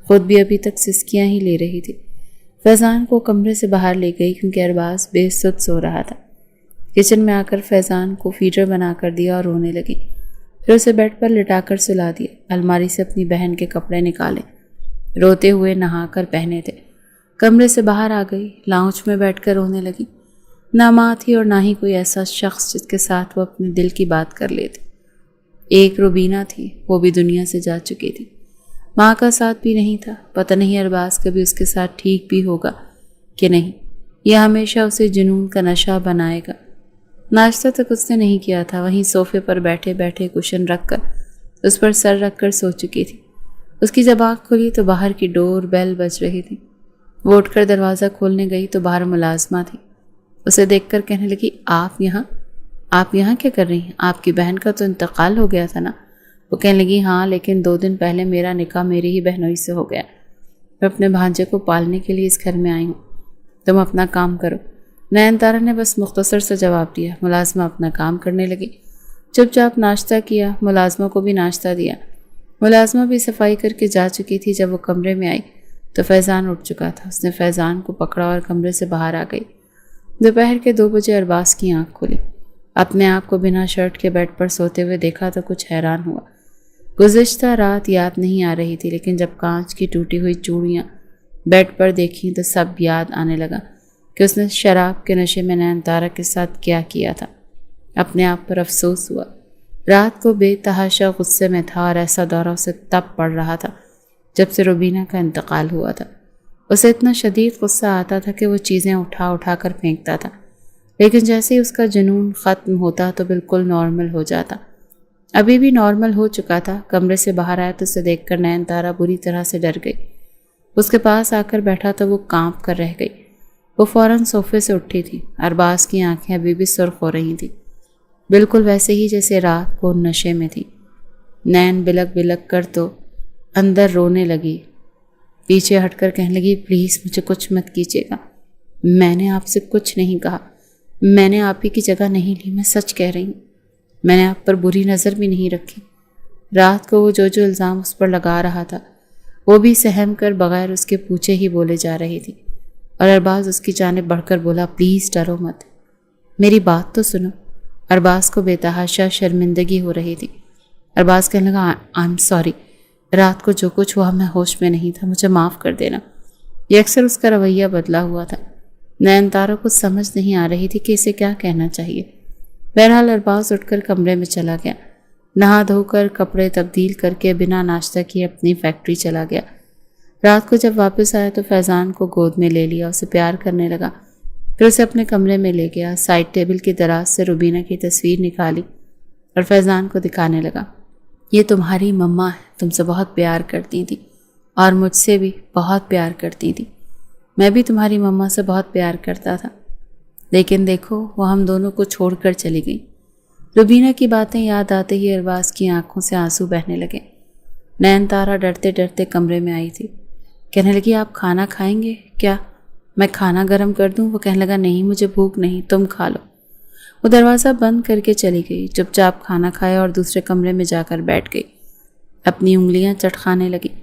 خود بھی ابھی تک سسکیاں ہی لے رہی تھی۔ فیضان کو کمرے سے باہر لے گئی کیونکہ ارباز بے سد سو رہا تھا۔ کچن میں آ کر فیضان کو فیڈر بنا کر دیا اور رونے لگی۔ پھر اسے بیڈ پر لٹا کر سلا دیا۔ الماری سے اپنی بہن کے کپڑے نکالے، روتے ہوئے نہا کر پہنے تھے۔ کمرے سے باہر آ گئی، لاؤنج میں بیٹھ کر رونے لگی۔ نہ ماں تھی اور نہ ہی کوئی ایسا شخص جس کے ساتھ وہ اپنے دل کی بات کر لیتی۔ ایک روبینہ تھی، وہ بھی دنیا سے جا چکی تھی۔ ماں کا ساتھ بھی نہیں تھا۔ پتہ نہیں ارباز کبھی اس کے ساتھ ٹھیک بھی ہوگا کہ نہیں، یہ ہمیشہ اسے جنون کا نشہ بنائے گا۔ ناشتہ تک اس نے نہیں کیا تھا، وہیں صوفے پر بیٹھے بیٹھے کشن رکھ کر اس پر سر رکھ کر سو چکی تھی۔ اس کی جب آنکھ کھلی تو باہر کی ڈور بیل بج رہی تھی۔ وہ اٹھ کر دروازہ کھولنے گئی تو باہر ملازمہ تھی۔ اسے دیکھ کر کہنے لگی، آپ یہاں کیا کر رہی ہیں؟ آپ کی بہن کا تو انتقال ہو گیا تھا نا؟ وہ کہنے لگی، ہاں، لیکن 2 دن پہلے میرا نکاح میری ہی بہنوئی سے ہو گیا۔ میں اپنے بھانجے کو پالنے کے لیے اس گھر میں آئی ہوں، تم اپنا کام کرو۔ نین تارا نے بس مختصر سے جواب دیا۔ ملازمہ اپنا کام کرنے لگی۔ چپ چاپ ناشتہ کیا، ملازمہ کو بھی ناشتہ دیا۔ ملازمہ بھی صفائی کر کے جا چکی تھی۔ جب وہ کمرے میں آئی تو فیضان اٹھ چکا تھا۔ اس نے فیضان کو پکڑا اور کمرے سے باہر آ گئی۔ دوپہر کے 2 بجے ارباز کی آنکھ کھلی۔ اپنے آپ کو بنا شرٹ کے بیڈ پر سوتے ہوئے دیکھا تو کچھ حیران ہوا۔ گزشتہ رات یاد نہیں آ رہی تھی، لیکن جب کانچ کی ٹوٹی ہوئی چوڑیاں بیڈ پر دیکھیں تو سب یاد آنے لگا کہ اس نے شراب کے نشے میں نین تارا کے ساتھ کیا کیا تھا۔ اپنے آپ پر افسوس ہوا۔ رات کو بے تحاشا غصے میں تھا اور ایسا دورہ اسے تب پڑ رہا تھا جب سے روبینہ کا انتقال ہوا تھا۔ اسے اتنا شدید غصہ آتا تھا کہ وہ چیزیں اٹھا اٹھا کر پھینکتا تھا، لیکن جیسے ہی اس کا جنون ختم ہوتا تو بالکل نارمل ہو جاتا۔ ابھی بھی نارمل ہو چکا تھا۔ کمرے سے باہر آیا تو اسے دیکھ کر نین تارا بری طرح سے ڈر گئی۔ اس کے پاس آ کر بیٹھا تو وہ کانپ کر رہ گئی۔ وہ فوراً صوفے سے اٹھی تھی۔ ارباز کی آنکھیں ابھی بھی سرخ ہو رہی تھیں، بالکل ویسے ہی جیسے رات کو نشے میں تھی۔ نین بلک بلک کر تو اندر رونے لگی، پیچھے ہٹ کر کہنے لگی، پلیز مجھے کچھ مت کیجیے گا، میں نے آپ سے کچھ نہیں کہا، میں نے آپ ہی کی جگہ نہیں لی، میں سچ کہہ رہی ہوں، میں نے آپ پر بری نظر بھی نہیں رکھی۔ رات کو وہ جو الزام اس پر لگا رہا تھا وہ بھی سہم کر بغیر اس کے پوچھے ہی بولے جا رہی تھی، اور ارباز اس کی جانب بڑھ کر بولا، پلیز ڈرو مت، میری بات تو سنو۔ ارباز کو بے تحاشا شرمندگی ہو رہی تھی۔ ارباز کہنے لگا، آئی ایم سوری، رات کو جو کچھ ہوا میں ہوش میں نہیں تھا، مجھے معاف کر دینا۔ یہ اکثر اس کا رویہ بدلا ہوا تھا۔ نین تارا کو سمجھ نہیں آ رہی تھی کہ اسے کیا کہنا چاہیے۔ بہرحال ارباز اٹھ کر کمرے میں چلا گیا، نہا دھو کر کپڑے تبدیل کر کے بنا ناشتہ کیے اپنی فیکٹری چلا گیا۔ رات کو جب واپس آیا تو فیضان کو گود میں لے لیا، اسے پیار کرنے لگا، پھر اسے اپنے کمرے میں لے گیا۔ سائڈ ٹیبل کی دراز سے روبینہ کی تصویر نکالی اور فیضان کو دکھانے لگا، یہ تمہاری مما ہے، تم سے بہت پیار کرتی تھی اور مجھ سے بھی بہت پیار کرتی تھی، میں بھی تمہاری مما سے بہت پیار کرتا تھا، لیکن دیکھو وہ ہم دونوں کو چھوڑ کر چلی گئی۔ روبینہ کی باتیں یاد آتے ہی ارباز کی آنکھوں سے آنسو بہنے لگے۔ نین تارا ڈرتے ڈرتے کمرے میں آئی تھی، کہنے لگی، آپ کھانا کھائیں گے کیا؟ میں کھانا گرم کر دوں؟ وہ کہنے لگا، نہیں مجھے بھوک نہیں، تم کھا لو۔ وہ دروازہ بند کر کے چلی گئی، چپ چاپ کھانا کھایا اور دوسرے کمرے میں جا کر بیٹھ گئی۔ اپنی انگلیاں چٹکانے لگی۔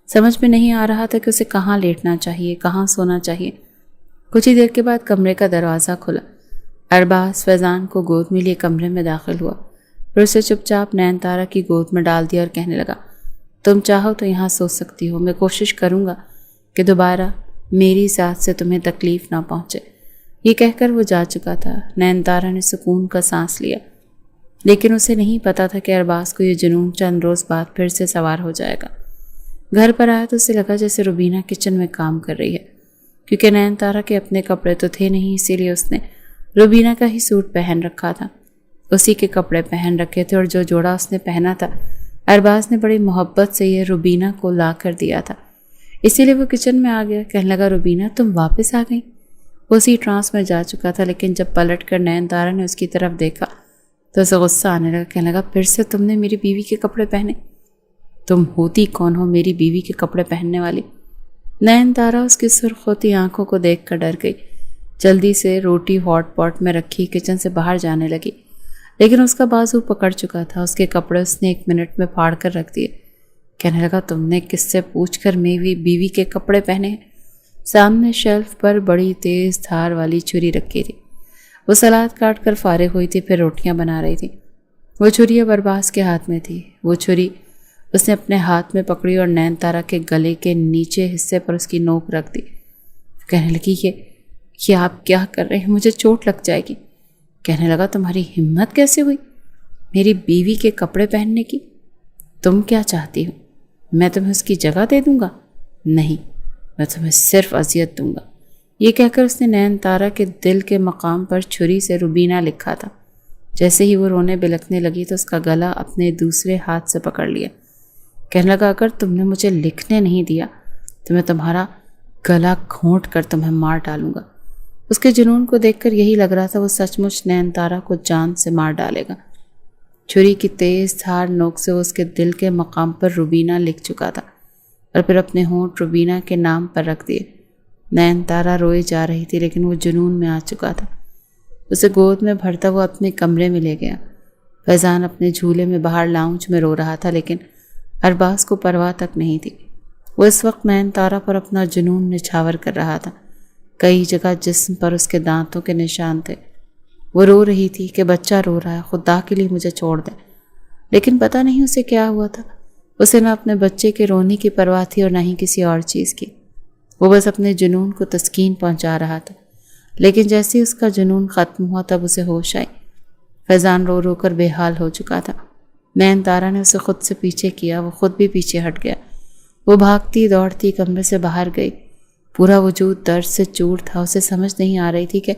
سمجھ میں نہیں آ رہا تھا کہ اسے کہاں لیٹنا چاہیے، کہاں سونا چاہیے۔ کچھ ہی دیر کے بعد کمرے کا دروازہ کھلا۔ ارباز فیضان کو گود میں لیے کمرے میں داخل ہوا، پھر اسے چپ چاپ نین تارا کی گود میں ڈال دیا اور کہنے لگا، تم چاہو تو یہاں سو سکتی ہو، میں کوشش کروں گا کہ دوبارہ میری ذات سے تمہیں تکلیف نہ پہنچے۔ یہ کہہ کر وہ جا چکا تھا۔ نین تارا نے سکون کا سانس لیا، لیکن اسے نہیں پتا تھا کہ ارباز کو یہ جنون چند روز بعد پھر سے سوار ہو جائے گا۔ گھر پر آیا تو اسے لگا جیسے روبینہ کچن میں کام کر رہی ہے، کیونکہ نین تارا کے اپنے کپڑے تو تھے نہیں، اسی لیے اس نے روبینہ کا ہی سوٹ پہن رکھا تھا، اسی کے کپڑے پہن رکھے تھے، اور جو جوڑا اس نے پہنا تھا ارباز نے بڑی محبت سے یہ روبینہ کو لا کر دیا تھا، اسی لیے وہ کچن میں آ گیا۔ کہنے لگا، روبینہ تم واپس آ گئی؟ وہ اسی ٹرانس میں جا چکا تھا، لیکن جب پلٹ کر نین تارا نے اس کی طرف دیکھا تو اسے غصہ آنے لگا۔ کہنے لگا، پھر سے تم نے میری بیوی کے کپڑے پہنے؟ تم ہوتی کون ہو میری بیوی کے کپڑے پہننے والی؟ نین تارا اس کی سرخ ہوتی آنکھوں کو دیکھ کر ڈر گئی، جلدی سے روٹی ہاٹ پاٹ میں رکھی کچن سے باہر جانے لگی، لیکن اس کا بازو پکڑ چکا تھا، اس کے کپڑے اس نے 1 منٹ میں پھاڑ کر رکھ دیے۔ کہنے لگا، تم نے کس سے پوچھ کر میری بیوی کے کپڑے پہنے ہیں؟ سامنے شیلف پر بڑی تیز دھار والی چھری رکھی تھی، وہ سلاد کاٹ کر فارغ ہوئی تھی، پھر روٹیاں بنا رہی تھی۔ وہ چھری اب ارباز کے ہاتھ میں تھی، وہ چھری اس نے اپنے ہاتھ میں پکڑی اور نین تارا کے گلے کے نیچے حصے پر اس کی نوک رکھ دی۔ کہنے لگی، یہ آپ کیا کر رہے ہیں؟ مجھے چوٹ لگ جائے گی۔ کہنے لگا، تمہاری ہمت کیسے ہوئی میری بیوی کے کپڑے پہننے کی؟ تم کیا چاہتی ہو؟ میں تمہیں اس کی جگہ دے دوں گا؟ نہیں، میں تمہیں صرف اذیت دوں گا۔ یہ کہہ کر اس نے نین تارا کے دل کے مقام پر چھری سے روبینہ لکھا تھا۔ جیسے ہی وہ رونے بلکنے لگی تو اس کا گلا اپنے دوسرے ہاتھ سے پکڑ لیا۔ کہنے لگا، اگر تم نے مجھے لکھنے نہیں دیا تو میں تمہارا گلا گھونٹ کر تمہیں مار ڈالوں گا۔ اس کے جنون کو دیکھ کر یہی لگ رہا تھا وہ سچ مچ نین تارا کو جان سے مار ڈالے گا۔ چھری کی تیز دھار نوک سے وہ اس کے دل کے مقام پر روبینہ لکھ چکا تھا اور پھر اپنے ہونٹ روبینہ کے نام پر رکھ دیے۔ نین تارا روئے جا رہی تھی، لیکن وہ جنون میں آ چکا تھا۔ اسے گود میں بھرتا وہ اپنے کمرے میں لے گیا۔ فیضان اپنے جھولے میں باہر لاؤنج میں رو رہا تھا، لیکن ارباز کو پرواہ تک نہیں تھی۔ وہ اس وقت نین تارا پر اپنا جنون نچھاور کر رہا تھا۔ کئی جگہ جسم پر اس کے دانتوں کے نشان تھے۔ وہ رو رہی تھی کہ بچہ رو رہا ہے، خدا کے لیے مجھے چھوڑ دے، لیکن پتہ نہیں اسے کیا ہوا تھا۔ اسے نہ اپنے بچے کے رونے کی پرواہ تھی اور نہ ہی کسی اور چیز کی۔ وہ بس اپنے جنون کو تسکین پہنچا رہا تھا، لیکن جیسے اس کا جنون ختم ہوا تب اسے ہوش آئی۔ فیضان رو رو کر بے حال ہو چکا تھا۔ نین تارا نے اسے خود سے پیچھے کیا، وہ خود بھی پیچھے ہٹ گیا۔ وہ بھاگتی دوڑتی کمرے سے باہر گئی، پورا وجود درد سے چور تھا۔ اسے سمجھ نہیں آ رہی تھی کہ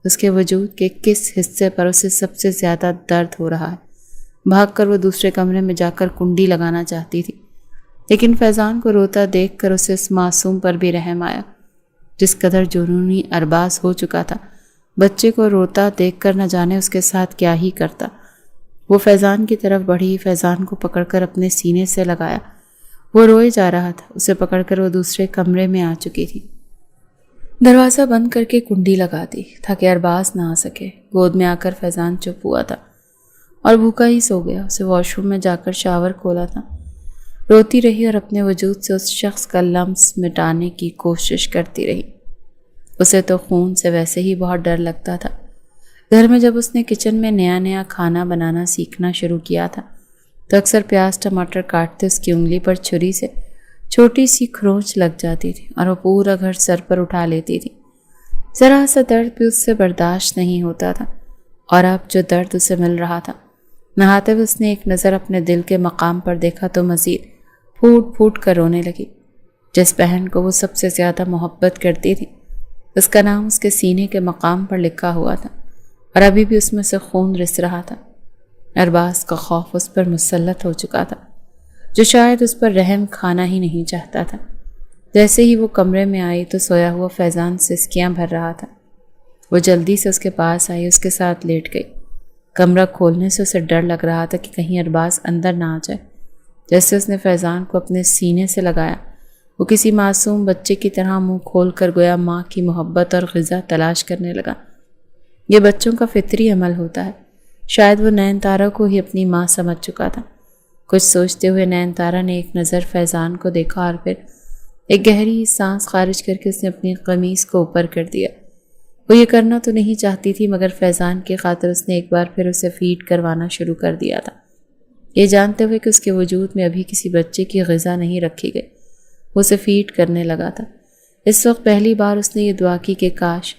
اس کے وجود کے کس حصے پر اسے سب سے زیادہ درد ہو رہا ہے۔ بھاگ کر وہ دوسرے کمرے میں جا کر کنڈی لگانا چاہتی تھی، لیکن فیضان کو روتا دیکھ کر اسے اس معصوم پر بھی رحم آیا، جس قدر جنونی ارباز ہو چکا تھا۔ بچے کو روتا دیکھ کر نہ جانے اس کے ساتھ کیا ہی کرتا۔ وہ فیضان کی طرف بڑھی، فیضان کو پکڑ کر اپنے سینے سے لگایا۔ وہ روئے جا رہا تھا، اسے پکڑ کر وہ دوسرے کمرے میں آ چکی تھی۔ دروازہ بند کر کے کنڈی لگا دی تاکہ ارباز نہ آ سکے۔ گود میں آ کر فیضان چپ ہوا تھا اور بھوکا ہی سو گیا۔ اسے واش روم میں جا کر شاور کھولا تھا۔ روتی رہی اور اپنے وجود سے اس شخص کا لمس مٹانے کی کوشش کرتی رہی۔ اسے تو خون سے ویسے ہی بہت ڈر لگتا تھا۔ گھر میں جب اس نے کچن میں نیا کھانا بنانا سیکھنا شروع کیا تھا تو اکثر پیاز ٹماٹر کاٹتے اس کی انگلی پر چھری سے چھوٹی سی کھروچ لگ جاتی تھی اور وہ پورا گھر سر پر اٹھا لیتی تھی۔ ذرا سا درد بھی اس سے برداشت نہیں ہوتا تھا، اور اب جو درد اسے مل رہا تھا، نہاتے ہوئے اس نے ایک نظر اپنے دل کے مقام پر دیکھا تو مزید پھوٹ پھوٹ کر رونے لگی۔ جس بہن کو وہ سب سے زیادہ محبت کرتی تھی، اس کا نام اس کے سینے کے مقام پر لکھا ہوا تھا اور ابھی بھی اس میں سے خون رس رہا تھا۔ ارباز کا خوف اس پر مسلط ہو چکا تھا، جو شاید اس پر رحم کھانا ہی نہیں چاہتا تھا۔ جیسے ہی وہ کمرے میں آئی تو سویا ہوا فیضان سسکیاں بھر رہا تھا۔ وہ جلدی سے اس کے پاس آئی، اس کے ساتھ لیٹ گئی۔ کمرہ کھولنے سے اسے ڈر لگ رہا تھا کہ کہیں ارباز اندر نہ آ جائے۔ جیسے اس نے فیضان کو اپنے سینے سے لگایا، وہ کسی معصوم بچے کی طرح منہ کھول کر گویا ماں کی محبت اور غذا تلاش کرنے لگا۔ یہ بچوں کا فطری عمل ہوتا ہے۔ شاید وہ نین تارا کو ہی اپنی ماں سمجھ چکا تھا۔ کچھ سوچتے ہوئے نین تارا نے ایک نظر فیضان کو دیکھا اور پھر ایک گہری سانس خارج کر کے اس نے اپنی قمیص کو اوپر کر دیا۔ وہ یہ کرنا تو نہیں چاہتی تھی، مگر فیضان کی خاطر اس نے ایک بار پھر اسے فیڈ کروانا شروع کر دیا تھا، یہ جانتے ہوئے کہ اس کے وجود میں ابھی کسی بچے کی غذا نہیں رکھی گئی۔ وہ اسے فیڈ کرنے لگا تھا۔ اس وقت پہلی بار اس نے یہ دعا کی کہ کاش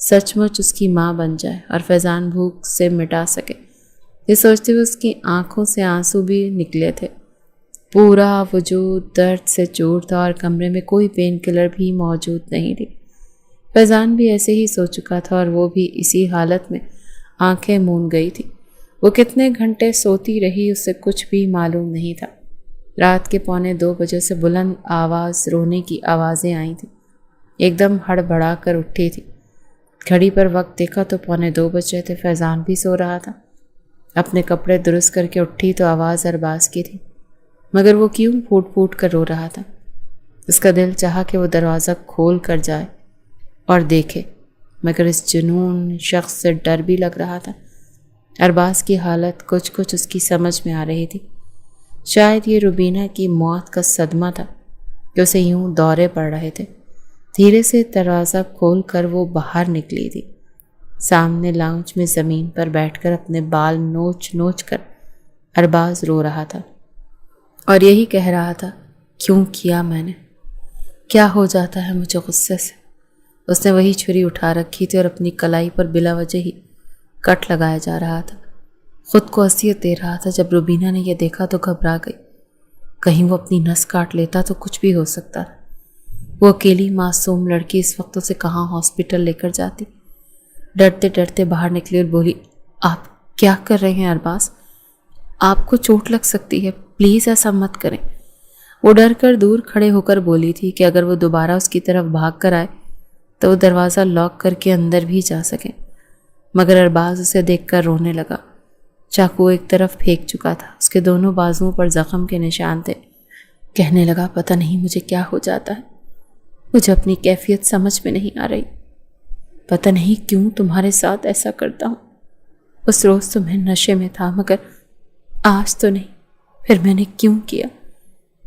سچ مچ اس کی ماں بن جائے اور فیضان بھوک سے مٹا سکے۔ یہ سوچتے ہوئے اس کی آنکھوں سے آنسو بھی نکلے تھے۔ پورا وجود درد سے چور تھا اور کمرے میں کوئی پین کلر بھی موجود نہیں تھی۔ فیضان بھی ایسے ہی سو چکا تھا اور وہ بھی اسی حالت میں آنکھیں مون گئی تھی۔ وہ کتنے گھنٹے سوتی رہی اسے کچھ بھی معلوم نہیں تھا۔ رات کے 1:45 بجے سے بلند آواز رونے کی آوازیں آئی تھیں۔ ایک دم ہڑبڑا کر اٹھی تھی۔ گھڑی پر وقت دیکھا تو 1:45 بج رہے تھے۔ فیضان بھی سو رہا تھا۔ اپنے کپڑے درست کر کے اٹھی تو آواز ارباز کی تھی، مگر وہ کیوں پھوٹ پھوٹ کر رو رہا تھا۔ اس کا دل چاہا کہ وہ دروازہ کھول کر جائے اور دیکھے، مگر اس جنون شخص سے ڈر بھی لگ رہا تھا۔ ارباز کی حالت کچھ اس کی سمجھ میں آ رہی تھی۔ شاید یہ روبینہ کی موت کا صدمہ تھا کہ اسے یوں دورے پڑ رہے تھے۔ دھیرے سے دروازہ کھول کر وہ باہر نکلی تھی۔ سامنے لاؤنج میں زمین پر بیٹھ کر اپنے بال نوچ نوچ کر ارباز رو رہا تھا اور یہی کہہ رہا تھا، کیوں کیا میں نے؟ کیا ہو جاتا ہے مجھے غصے سے؟ اس نے وہی چھری اٹھا رکھی تھی اور اپنی کلائی پر بلا وجہ ہی کٹ لگایا جا رہا تھا۔ خود کو اذیت دے رہا تھا۔ جب روبینہ نے یہ دیکھا تو گھبرا گئی۔ کہیں وہ اپنی نس کاٹ لیتا تو کچھ بھی ہو سکتا تھا۔ وہ اکیلی معصوم لڑکی اس وقت اسے کہاں ہاسپٹل لے کر جاتی۔ ڈرتے ڈرتے باہر نکلی اور بولی، آپ کیا کر رہے ہیں ارباز؟ آپ کو چوٹ لگ سکتی ہے، پلیز ایسا مت کریں۔ وہ ڈر کر دور کھڑے ہو کر بولی تھی کہ اگر وہ دوبارہ اس کی طرف بھاگ کر آئے تو وہ دروازہ لاک کر کے اندر بھی جا سکے، مگر ارباز اسے دیکھ کر رونے لگا۔ چاقو ایک طرف پھینک چکا تھا، اس کے دونوں بازوؤں پر زخم کے نشان تھے۔ کہنے لگا، پتہ نہیں مجھے کیا ہو جاتا ہے، مجھے اپنی کیفیت سمجھ میں نہیں آ رہی، پتہ نہیں کیوں تمہارے ساتھ ایسا کرتا ہوں۔ اس روز تو میں نشے میں تھا، مگر آج تو نہیں، پھر میں نے کیوں کیا؟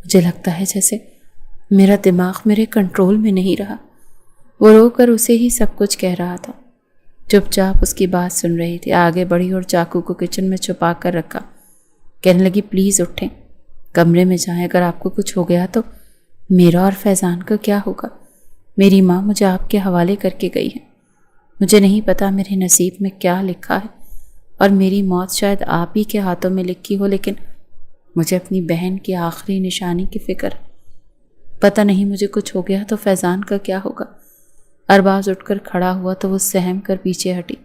مجھے لگتا ہے جیسے میرا دماغ میرے کنٹرول میں نہیں رہا۔ وہ رو کر اسے ہی سب کچھ کہہ رہا تھا۔ چپ چاپ اس کی بات سن رہی تھی۔ آگے بڑھی اور چاقو کو کچن میں چھپا کر رکھا۔ کہنے لگی، پلیز اٹھیں، کمرے میں جائیں، اگر آپ کو کچھ ہو گیا تو میرا اور فیضان کا کیا ہوگا؟ میری ماں مجھے آپ کے حوالے کر کے گئی ہے۔ مجھے نہیں پتا میرے نصیب میں کیا لکھا ہے، اور میری موت شاید آپ ہی کے ہاتھوں میں لکھی ہو، لیکن مجھے اپنی بہن کی آخری نشانی کی فکر ہے۔ پتہ نہیں مجھے کچھ ہو گیا تو فیضان کا کیا ہوگا؟ ارباز اٹھ کر کھڑا ہوا تو وہ سہم کر پیچھے ہٹی۔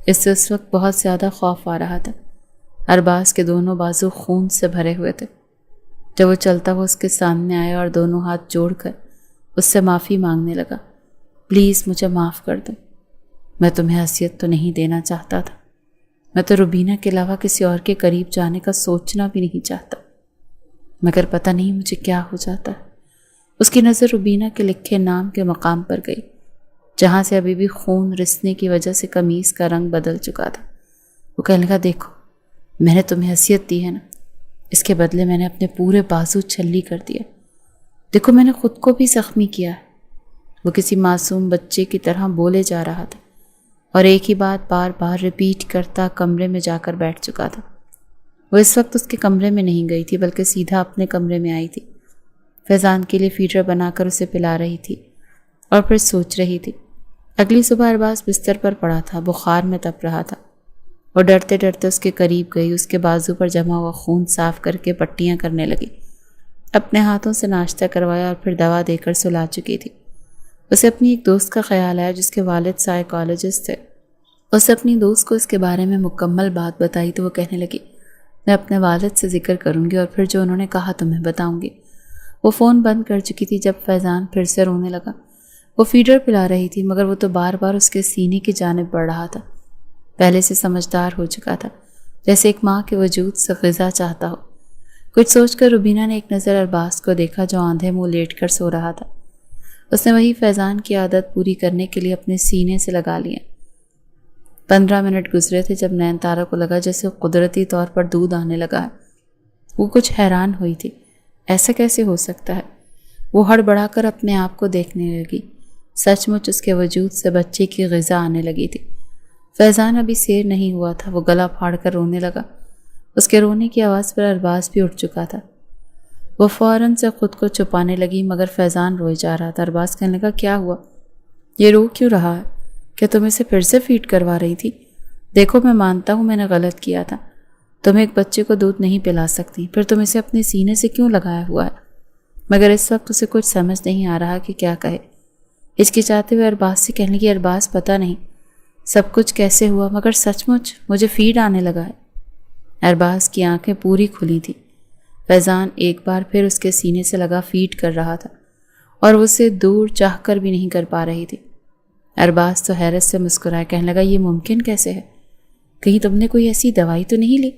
اس سے اس وقت بہت زیادہ خوف آ رہا تھا۔ ارباز کے دونوں بازو خون سے بھرے ہوئے تھے۔ جب وہ چلتا وہ اس کے سامنے آیا اور دونوں ہاتھ جوڑ کر اس سے معافی مانگنے لگا۔ پلیز مجھے معاف کر دو، میں تمہیں اذیت تو نہیں دینا چاہتا تھا، میں تو روبینہ کے علاوہ کسی اور کے قریب جانے کا سوچنا بھی نہیں چاہتا، مگر پتہ نہیں مجھے کیا ہو جاتا ہے۔ اس کی نظر روبینہ کے لکھے نام کے مقام پر گئی، جہاں سے ابھی بھی خون رسنے کی وجہ سے قمیص کا رنگ بدل چکا تھا۔ وہ کہنے لگا، دیکھو میں نے تمہیں اذیت دی ہے نا، اس کے بدلے میں نے اپنے پورے بازو چھلی کر دیا۔ دیکھو میں نے خود کو بھی زخمی کیا ہے۔ وہ کسی معصوم بچے کی طرح بولے جا رہا تھا اور ایک ہی بات بار بار ریپیٹ کرتا کمرے میں جا کر بیٹھ چکا تھا۔ وہ اس وقت اس کے کمرے میں نہیں گئی تھی، بلکہ سیدھا اپنے کمرے میں آئی تھی۔ فیضان کے لیے فیڈر بنا کر اسے پلا رہی تھی اور پھر سوچ رہی تھی۔ اگلی صبح ارباز بستر پر پڑا تھا، بخار میں تپ رہا تھا۔ وہ ڈرتے ڈرتے اس کے قریب گئی، اس کے بازو پر جمع ہوا خون صاف کر کے پٹیاں کرنے لگی۔ اپنے ہاتھوں سے ناشتہ کروایا اور پھر دوا دے کر سلا چکی تھی۔ اسے اپنی ایک دوست کا خیال آیا جس کے والد سائیکالوجسٹ تھے۔ اسے اپنی دوست کو اس کے بارے میں مکمل بات بتائی تو وہ کہنے لگی، میں اپنے والد سے ذکر کروں گی اور پھر جو انہوں نے کہا تمہیں بتاؤں گی۔ وہ فون بند کر چکی تھی جب فیضان پھر سے رونے لگا۔ وہ فیڈر پلا رہی تھی، مگر وہ تو بار بار اس کے سینے کی جانب بڑھ رہا تھا۔ پہلے سے سمجھدار ہو چکا تھا، جیسے ایک ماں کے وجود سے غذا چاہتا ہو۔ کچھ سوچ کر روبینہ نے ایک نظر ارباز کو دیکھا جو آندھے منہ لیٹ کر سو رہا تھا۔ اس نے وہی فیضان کی عادت پوری کرنے کے لیے اپنے سینے سے لگا لیا۔ 15 منٹ گزرے تھے جب نین تارا کو لگا جیسے قدرتی طور پر دودھ آنے لگا ہے۔ وہ کچھ حیران ہوئی تھی، ایسا کیسے ہو سکتا ہے؟ وہ ہڑبڑا کر اپنے آپ کو دیکھنے لگی۔ سچ مچ اس کے وجود سے بچے کی غذا آنے لگی تھی۔ فیضان ابھی سیر نہیں ہوا تھا، وہ گلا پھاڑ کر رونے لگا۔ اس کے رونے کی آواز پر ارباز بھی اٹھ چکا تھا۔ وہ فوراً سے خود کو چھپانے لگی، مگر فیضان روئے جا رہا تھا۔ ارباز کہنے لگا، کیا ہوا؟ یہ رو کیوں رہا ہے؟ کہ تم اسے پھر سے فیڈ کروا رہی تھی؟ دیکھو، میں مانتا ہوں میں نے غلط کیا تھا، تم ایک بچے کو دودھ نہیں پلا سکتی، پھر تم اسے اپنے سینے سے کیوں لگایا ہوا ہے؟ مگر اس وقت اسے کچھ سمجھ نہیں آ رہا کہ کیا کہے۔ ہچکچاتے ہوئے ارباز سے کہنے لگی، ارباز پتہ نہیں سب کچھ کیسے ہوا، مگر سچ مچ مجھے فیڈ آنے لگا ہے۔ ارباز کی آنکھیں پوری کھلی تھیں۔ فیضان ایک بار پھر اس کے سینے سے لگا فیڈ کر رہا تھا اور وہ اسے دور چاہ کر بھی نہیں کر پا رہی تھی۔ ارباز تو حیرت سے مسکرائے، کہنے لگا، یہ ممکن کیسے ہے؟ کہیں تم نے کوئی ایسی دوائی تو نہیں لی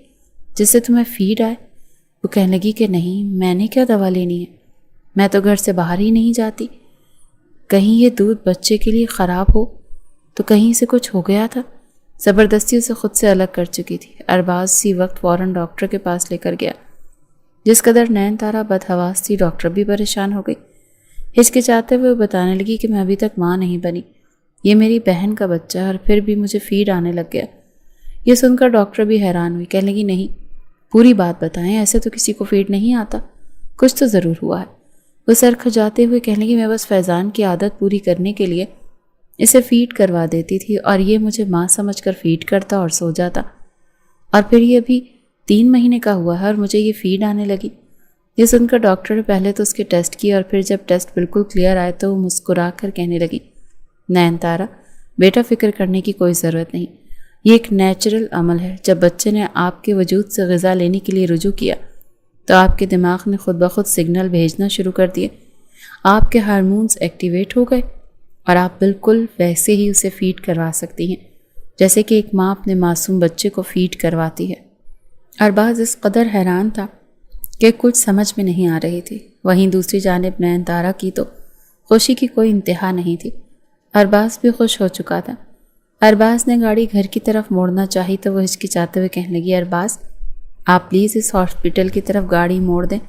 جس سے تمہیں فیڈ آئے؟ وہ کہنے لگی کہ نہیں، میں نے کیا دوا لینی ہے، میں تو گھر سے باہر ہی نہیں جاتی۔ کہیں یہ دودھ بچے کے لیے خراب ہو تو کہیں سے کچھ ہو گیا تھا۔ زبردستی اسے خود سے الگ کر چکی تھی۔ ارباز اسی وقت فوراً ڈاکٹر کے پاس لے کر گیا۔ جس قدر نین تارا بدحواس تھی، ڈاکٹر بھی پریشان ہو گئی۔ ہچکچاتے ہوئے وہ بتانے لگی کہ میں ابھی تک ماں نہیں بنی، یہ میری بہن کا بچہ ہے اور پھر بھی مجھے فیڈ آنے لگ گیا۔ یہ سن کر ڈاکٹر بھی حیران ہوئی، کہنے لگی، نہیں، پوری بات بتائیں، ایسے تو کسی کو فیڈ نہیں آتا، کچھ تو ضرور ہوا ہے۔ وہ سر کھجاتے ہوئے کہنے لگی، میں بس فیضان کی عادت پوری کرنے کے لیے اسے فیڈ کروا دیتی تھی اور یہ مجھے ماں سمجھ کر فیڈ کرتا اور سو جاتا، اور پھر یہ ابھی 3 مہینے کا ہوا ہے اور مجھے یہ فیڈ آنے لگی۔ یہ سن کر ڈاکٹر نے پہلے تو اس کے ٹیسٹ کیے اور پھر جب ٹیسٹ بالکل کلیئر آئے تو وہ مسکرا کر کہنے لگی، نین تارا بیٹا، فکر کرنے کی کوئی ضرورت نہیں، یہ ایک نیچرل عمل ہے۔ جب بچے نے آپ کے وجود سے غذا لینے کے لیے رجوع کیا تو آپ کے دماغ نے خود بخود سگنل بھیجنا شروع کر دیے، آپ کے ہارمونز ایکٹیویٹ ہو گئے اور آپ بالکل ویسے ہی اسے فیڈ کروا سکتی ہیں جیسے کہ ایک ماں اپنے معصوم بچے کو فیڈ کرواتی ہے۔ ارباز اس قدر حیران تھا کہ کچھ سمجھ میں نہیں آ رہی تھی۔ وہیں دوسری جانب نین تارا کی تو خوشی کی کوئی انتہا نہیں تھی۔ ارباز بھی خوش ہو چکا تھا۔ ارباز نے گاڑی گھر کی طرف موڑنا چاہی تو وہ ہچکچاتے ہوئے کہنے لگی، ارباز آپ پلیز اس ہاسپٹل کی طرف گاڑی موڑ دیں،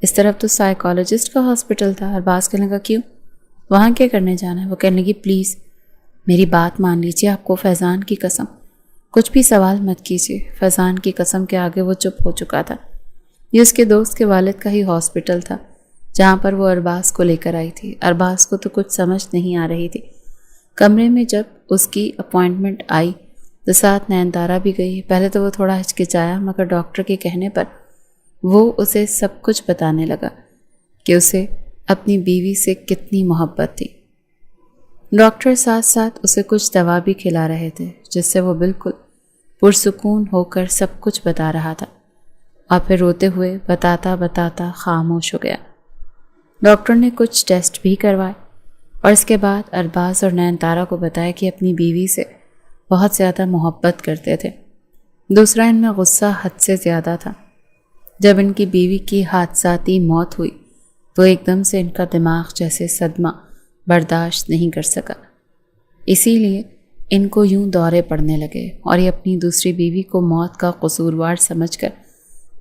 اس طرف تو سائیکالوجسٹ کا ہاسپٹل تھا۔ ارباز کہنے لگا، کیوں، وہاں کیا کرنے جانا ہے؟ وہ کہنے لگی، پلیز میری بات مان لیجیے، آپ کو فیضان کی قسم کچھ بھی سوال مت کیجیے۔ فیضان کی قسم کے آگے وہ چپ ہو چکا تھا۔ یہ اس کے دوست کے والد کا ہی ہاسپٹل تھا جہاں پر وہ ارباز کو لے کر آئی تھی۔ ارباز کو تو کچھ سمجھ نہیں آ رہی تھی۔ کمرے میں جب اس کی اپوائنٹمنٹ آئی تو ساتھ نین تارا بھی گئی۔ پہلے تو وہ تھوڑا ہچکچایا، مگر ڈاکٹر کے کہنے پر وہ اسے سب کچھ بتانے لگا کہ اسے اپنی بیوی سے کتنی محبت تھی۔ ڈاکٹر ساتھ ساتھ اسے کچھ دوا بھی کھلا رہے تھے جس سے وہ بالکل پرسکون ہو کر سب کچھ بتا رہا تھا، اور پھر روتے ہوئے بتاتا خاموش ہو گیا۔ ڈاکٹر نے کچھ ٹیسٹ بھی کروائے اور اس کے بعد ارباز اور نین تارا کو بتایا کہ اپنی بیوی سے بہت زیادہ محبت کرتے تھے۔ دوسرا، ان میں غصہ حد سے زیادہ تھا۔ جب ان کی بیوی کی حادثاتی موت ہوئی تو ایک دم سے ان کا دماغ جیسے صدمہ برداشت نہیں کر سکا، اسی لیے ان کو یوں دورے پڑنے لگے اور یہ اپنی دوسری بیوی کو موت کا قصوروار سمجھ کر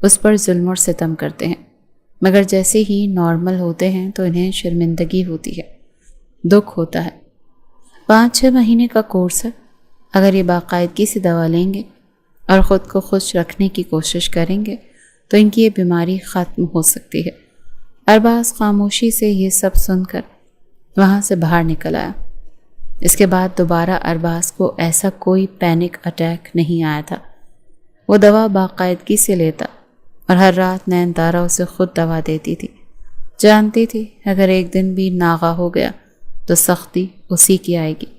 اس پر ظلم اور ستم کرتے ہیں، مگر جیسے ہی نارمل ہوتے ہیں تو انہیں شرمندگی ہوتی ہے، دکھ ہوتا ہے۔ 5-6 مہینے کا کورس ہے، اگر یہ باقاعدگی سے دوا لیں گے اور خود کو خوش رکھنے کی کوشش کریں گے تو ان کی یہ بیماری ختم ہو سکتی ہے۔ ارباز خاموشی سے یہ سب سن کر وہاں سے باہر نکل آیا۔ اس کے بعد دوبارہ ارباز کو ایسا کوئی پینک اٹیک نہیں آیا تھا۔ وہ دوا باقاعدگی سے لیتا اور ہر رات نین تارا اسے خود دوا دیتی تھی۔ جانتی تھی اگر ایک دن بھی ناغہ ہو گیا تو سختی اسی کی آئے گی۔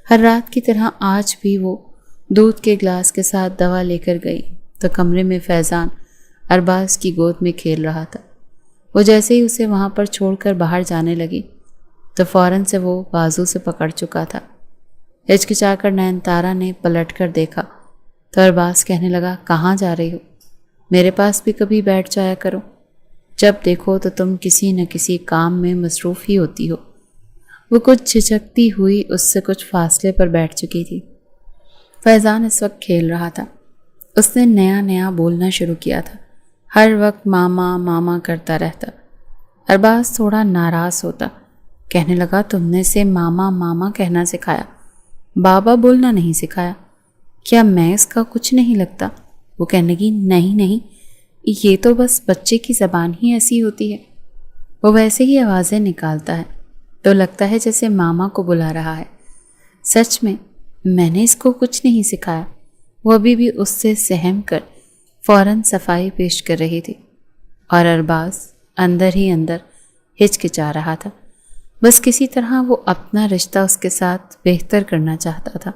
ہر رات کی طرح آج بھی وہ دودھ کے گلاس کے ساتھ دوا لے کر گئی تو کمرے میں فیضان ارباز کی گود میں کھیل رہا تھا۔ وہ جیسے ہی اسے وہاں پر چھوڑ کر باہر جانے لگی تو فوراً سے وہ بازو سے پکڑ چکا تھا۔ ہچکچا کر نین تارا نے پلٹ کر دیکھا تو ارباز کہنے لگا، کہاں جا رہی ہو؟ میرے پاس بھی کبھی بیٹھ جایا کرو، جب دیکھو تو تم کسی نہ کسی کام میں مصروف ہی ہوتی ہو۔ وہ کچھ جھجکتی ہوئی اس سے کچھ فاصلے پر بیٹھ چکی تھی۔ فیضان اس وقت کھیل رہا تھا۔ اس نے نیا بولنا شروع کیا تھا، ہر وقت ماما ماما کرتا رہتا۔ ارباز تھوڑا ناراض ہوتا کہنے لگا تم نے اسے ماما ماما کہنا سکھایا، بابا بولنا نہیں سکھایا، کیا میں اس کا کچھ نہیں لگتا؟ وہ کہنے لگی نہیں نہیں، یہ تو بس بچے کی زبان ہی ایسی ہوتی ہے، وہ ویسے ہی آوازیں نکالتا ہے تو لگتا ہے جیسے ماما کو بلا رہا ہے۔ سچ میں نے اس کو کچھ نہیں سکھایا۔ وہ ابھی بھی اس سے سہم کر فوراً صفائی پیش کر رہی تھی اور ارباز اندر ہی اندر ہچکچا رہا تھا۔ بس کسی طرح وہ اپنا رشتہ اس کے ساتھ بہتر کرنا چاہتا تھا،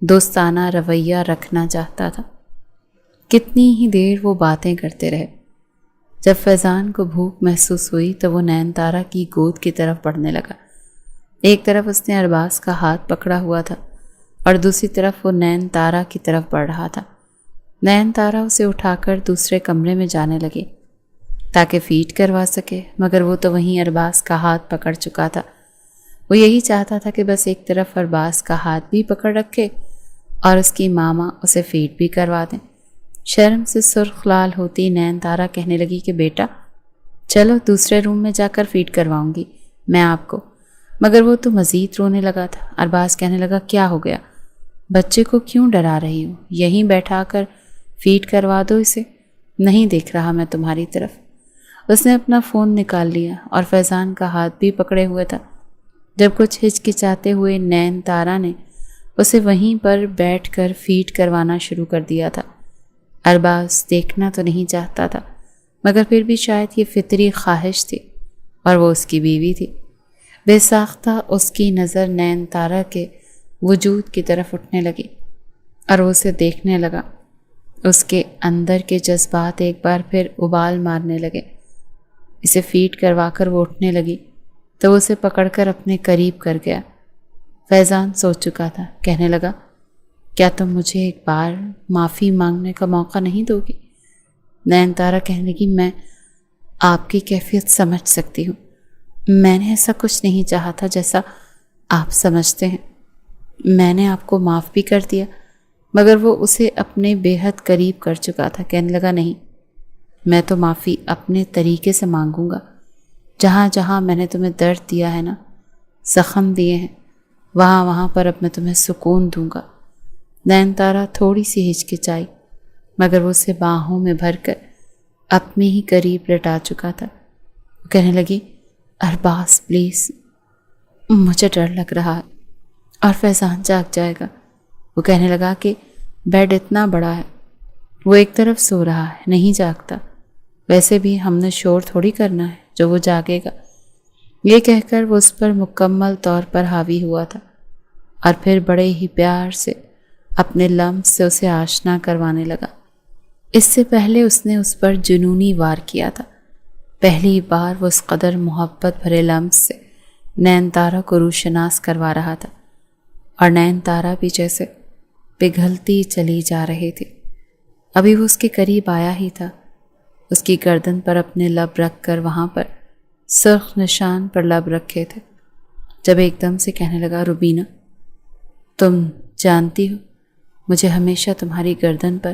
دوستانہ رویہ رکھنا چاہتا تھا۔ کتنی ہی دیر وہ باتیں کرتے رہے۔ جب فیضان کو بھوک محسوس ہوئی تو وہ نین تارا کی گود کی طرف بڑھنے لگا۔ ایک طرف اس نے ارباز کا ہاتھ پکڑا ہوا تھا اور دوسری طرف وہ نین تارا کی طرف بڑھ رہا تھا۔ نین تارا اسے اٹھا کر دوسرے کمرے میں جانے لگے تاکہ فیڈ کروا سکے، مگر وہ تو وہیں ارباز کا ہاتھ پکڑ چکا تھا۔ وہ یہی چاہتا تھا کہ بس ایک طرف ارباز کا ہاتھ بھی پکڑ رکھے اور اس کی ماما اسے فیڈ بھی کروا دیں۔ شرم سے سرخ لال ہوتی نین تارا کہنے لگی کہ بیٹا چلو دوسرے روم میں جا کر فیڈ کرواؤں گی میں آپ کو، مگر وہ تو مزید رونے لگا تھا۔ ارباز کہنے لگا کیا ہو گیا؟ بچے کو کیوں ڈرا رہی ہو؟ یہیں بیٹھا کر فیڈ کروا دو اسے، نہیں دیکھ رہا میں تمہاری طرف۔ اس نے اپنا فون نکال لیا اور فیضان کا ہاتھ بھی پکڑے ہوئے تھا جب کچھ ہچکچاتے ہوئے نین تارا نے اسے وہیں پر بیٹھ کر فیڈ کروانا شروع کر دیا تھا۔ ارباز دیکھنا تو نہیں چاہتا تھا، مگر پھر بھی شاید یہ فطری خواہش تھی اور وہ اس کی بیوی تھی۔ بے ساختہ اس کی نظر نین تارا کے وجود کی طرف اٹھنے لگی اور وہ اسے دیکھنے لگا۔ اس کے اندر کے جذبات ایک بار پھر ابال مارنے لگے۔ اسے فیڈ کروا کر وہ اٹھنے لگی تو وہ اسے پکڑ کر اپنے قریب کر گیا۔ فیضان سو چکا تھا، کہنے لگا کیا تم مجھے ایک بار معافی مانگنے کا موقع نہیں دو گی؟ نین تارا کہنے لگی میں آپ کی کیفیت سمجھ سکتی ہوں، میں نے ایسا کچھ نہیں چاہا تھا جیسا آپ سمجھتے ہیں۔ میں نے آپ کو معاف بھی کر دیا، مگر وہ اسے اپنے بے حد قریب کر چکا تھا۔ کہنے لگا نہیں، میں تو معافی اپنے طریقے سے مانگوں گا۔ جہاں جہاں میں نے تمہیں درد دیا ہے نا، زخم دیے ہیں، وہاں وہاں پر اب میں تمہیں سکون دوں گا۔ نین تارا تھوڑی سی ہچکچائی، مگر وہ اسے باہوں میں بھر کر اپنے ہی قریب لٹا چکا تھا۔ وہ کہنے لگی ارباز پلیز، مجھے ڈر لگ رہا ہے اور فیضان جاگ جائے گا۔ وہ کہنے لگا کہ بیڈ اتنا بڑا ہے، وہ ایک طرف سو رہا ہے، نہیں جاگتا، ویسے بھی ہم نے شور تھوڑی کرنا ہے جو وہ جاگے گا۔ یہ کہہ کر وہ اس پر مکمل طور پر حاوی ہوا تھا اور پھر بڑے ہی پیار سے اپنے لمس سے اسے آشنا کروانے لگا۔ اس سے پہلے اس نے اس پر جنونی وار کیا تھا۔ پہلی بار وہ اس قدر محبت بھرے لمس سے نین تارا کو روشناس کروا رہا تھا اور نین تارا بھی جیسے پگھلتی چلی جا رہی تھی۔ ابھی وہ اس کے قریب آیا ہی تھا، اس کی گردن پر اپنے لب رکھ کر وہاں پر سرخ نشان پر لب رکھے تھے، جب ایک دم سے کہنے لگا روبینہ تم جانتی ہو مجھے ہمیشہ تمہاری گردن پر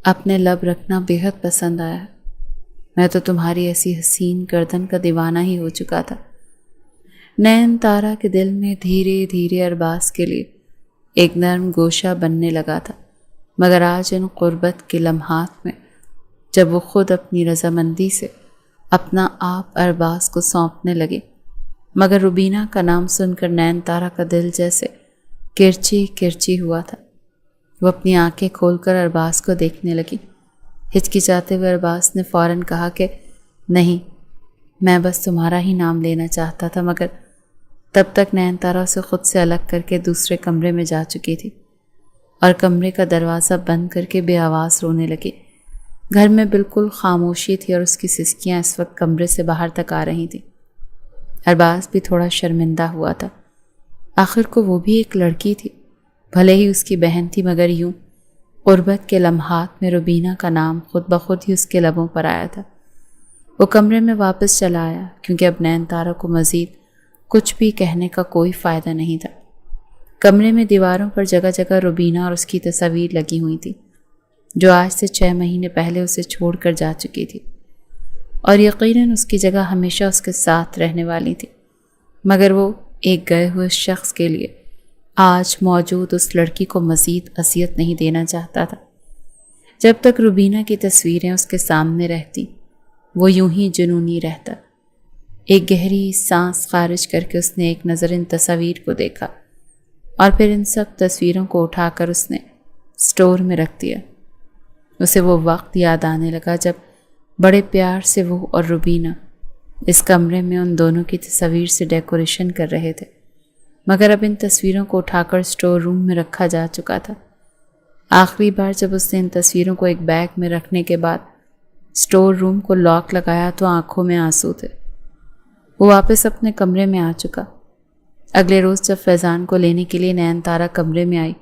اپنے لب رکھنا بے حد پسند آیا ہے۔ میں تو تمہاری ایسی حسین گردن کا دیوانہ ہی ہو چکا تھا۔ نین تارا کے دل میں دھیرے دھیرے ارباز کے لیے ایک نرم گوشہ بننے لگا تھا، مگر آج ان قربت کے لمحات میں جب وہ خود اپنی رضامندی سے اپنا آپ ارباز کو سونپنے لگے، مگر روبینہ کا نام سن کر نین تارا کا دل جیسے کرچی کرچی ہوا تھا۔ وہ اپنی آنکھیں کھول کر ارباز کو دیکھنے لگی۔ ہچکچاتے ہوئے ارباز نے فوراً کہا کہ نہیں، میں بس تمہارا ہی نام لینا چاہتا تھا، مگر تب تک نین تارا اسے خود سے الگ کر کے دوسرے کمرے میں جا چکی تھی اور کمرے کا دروازہ بند کر کے بے آواز رونے لگی۔ گھر میں بالکل خاموشی تھی اور اس کی سسکیاں اس وقت کمرے سے باہر تک آ رہی تھیں۔ ارباز بھی تھوڑا شرمندہ ہوا تھا، آخر کو وہ بھی ایک لڑکی تھی، بھلے ہی اس کی بہن تھی، مگر یوں قربت کے لمحات میں روبینہ کا نام خود بخود ہی اس کے لبوں پر آیا تھا۔ وہ کمرے میں واپس چلا آیا کیونکہ اب نین تارا کو مزید کچھ بھی کہنے کا کوئی فائدہ نہیں تھا۔ کمرے میں دیواروں پر جگہ جگہ روبینہ اور اس کی تصاویر لگی ہوئی تھی جو آج سے 6 مہینے پہلے اسے چھوڑ کر جا چکی تھی اور یقیناً اس کی جگہ ہمیشہ اس کے ساتھ رہنے والی تھی۔ مگر وہ ایک گئے ہوئے شخص کے لیے آج موجود اس لڑکی کو مزید اذیت نہیں دینا چاہتا تھا۔ جب تک روبینہ کی تصویریں اس کے سامنے رہتی وہ یوں ہی جنونی رہتا۔ ایک گہری سانس خارج کر کے اس نے ایک نظر ان تصاویر کو دیکھا اور پھر ان سب تصویروں کو اٹھا کر اس نے اسٹور میں رکھ دیا۔ اسے وہ وقت یاد آنے لگا جب بڑے پیار سے وہ اور روبینہ اس کمرے میں ان دونوں کی تصاویر سے ڈیکوریشن کر رہے تھے، مگر اب ان تصویروں کو اٹھا کر اسٹور روم میں رکھا جا چکا تھا۔ آخری بار جب اس نے ان تصویروں کو ایک بیگ میں رکھنے کے بعد اسٹور روم کو لاک لگایا تو آنکھوں میں آنسو تھے۔ وہ واپس اپنے کمرے میں آ چکا۔ اگلے روز جب فیضان کو لینے کے لیے نین تارا کمرے میں آئی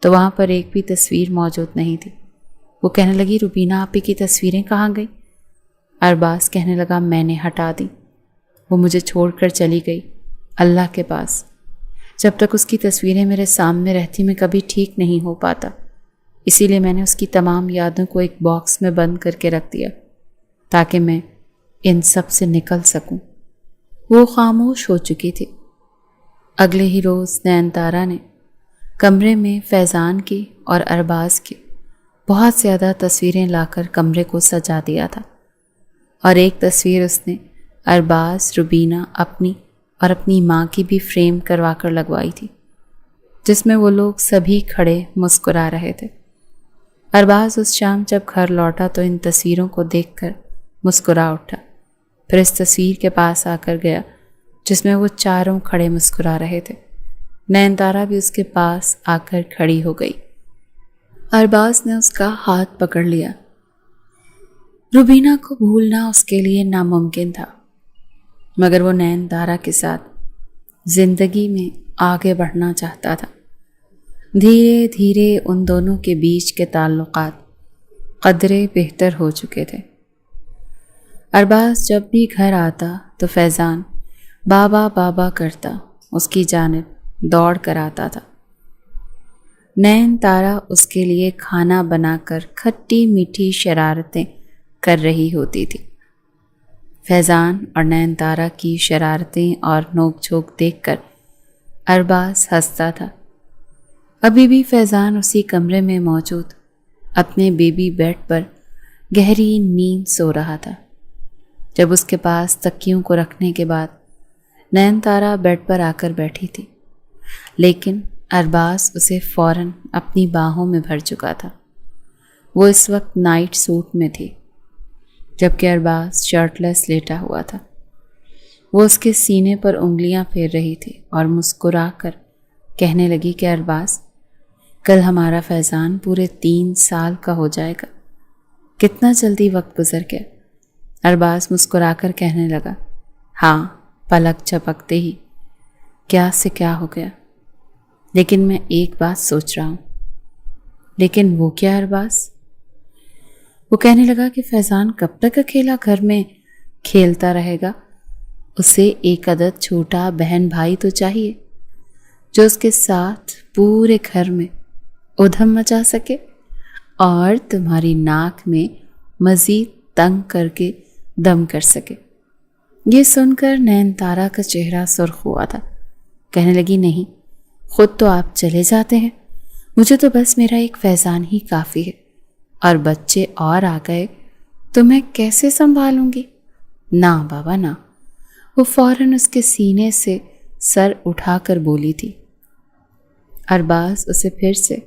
تو وہاں پر ایک بھی تصویر موجود نہیں تھی۔ وہ کہنے لگی، روبینہ آپی کی تصویریں کہاں گئی؟ ارباز کہنے لگا، میں نے ہٹا دی، وہ مجھے چھوڑ کر چلی گئی اللہ کے پاس۔ جب تک اس کی تصویریں میرے سامنے رہتی میں کبھی ٹھیک نہیں ہو پاتا، اسی لیے میں نے اس کی تمام یادوں کو ایک باکس میں بند کر کے رکھ دیا تاکہ میں ان سب سے نکل سکوں۔ وہ خاموش ہو چکی تھی۔ اگلے ہی روز نین تارا نے کمرے میں فیضان کی اور ارباز کی بہت زیادہ تصویریں لا کر کمرے کو سجا دیا تھا، اور ایک تصویر اس نے ارباز، روبینہ، اپنی اور اپنی ماں کی بھی فریم کروا کر لگوائی تھی، جس میں وہ لوگ سبھی کھڑے مسکرا رہے تھے۔ ارباز اس شام جب گھر لوٹا تو ان تصویروں کو دیکھ کر مسکرا اٹھا، پھر اس تصویر کے پاس آ کر گیا جس میں وہ چاروں کھڑے مسکرا رہے تھے۔ نین تارا بھی اس کے پاس آ کر کھڑی ہو گئی۔ ارباز نے اس کا ہاتھ پکڑ لیا۔ روبینہ کو بھولنا اس کے لیے ناممکن تھا، مگر وہ نین تارا کے ساتھ زندگی میں آگے بڑھنا چاہتا تھا۔ دھیرے دھیرے ان دونوں کے بیچ کے تعلقات قدرے بہتر ہو چکے تھے۔ ارباز جب بھی گھر آتا تو فیضان بابا بابا کرتا اس کی جانب دوڑ کر آتا تھا۔ نین تارا اس کے لیے کھانا بنا کر کھٹی میٹھی شرارتیں کر رہی ہوتی تھی۔ فیضان اور نین تارا کی شرارتیں اور نوک جھوک دیکھ کر ارباز ہنستا تھا۔ ابھی بھی فیضان اسی کمرے میں موجود اپنے بیبی بیڈ پر گہری نیند سو رہا تھا جب اس کے پاس تکیوں کو رکھنے کے بعد نین تارا بیڈ پر آ کر بیٹھی تھی، لیکن ارباز اسے فوراً اپنی باہوں میں بھر چکا تھا۔ وہ اس وقت نائٹ سوٹ میں تھی جبکہ ارباز شرٹ لیس لیٹا ہوا تھا۔ وہ اس کے سینے پر انگلیاں پھیر رہی تھی اور مسکرا کر کہنے لگی کہ ارباز، کل ہمارا فیضان پورے 3 سال کا ہو جائے گا، کتنا جلدی وقت گزر گیا۔ ارباز مسکرا کر کہنے لگا، ہاں، پلک جھپکتے ہی کیا سے کیا ہو گیا، لیکن میں ایک بات سوچ رہا ہوں۔ لیکن وہ کیا ارباز؟ وہ کہنے لگا کہ فیضان کب تک اکیلا گھر میں کھیلتا رہے گا؟ اسے ایک عدد چھوٹا بہن بھائی تو چاہیے جو اس کے ساتھ پورے گھر میں ادھم مچا سکے اور تمہاری ناک میں مزید تنگ کر کے دم کر سکے۔ یہ سن کر نین تارا کا چہرہ سرخ ہوا تھا۔ کہنے لگی، نہیں، خود تو آپ چلے جاتے ہیں، مجھے تو بس میرا ایک فیضان ہی کافی ہے، اور بچے اور آ گئے تو میں کیسے سنبھالوں گی؟ نہ بابا نہ۔ وہ فوراً اس کے سینے سے سر اٹھا کر بولی تھی۔ ارباز اسے پھر سے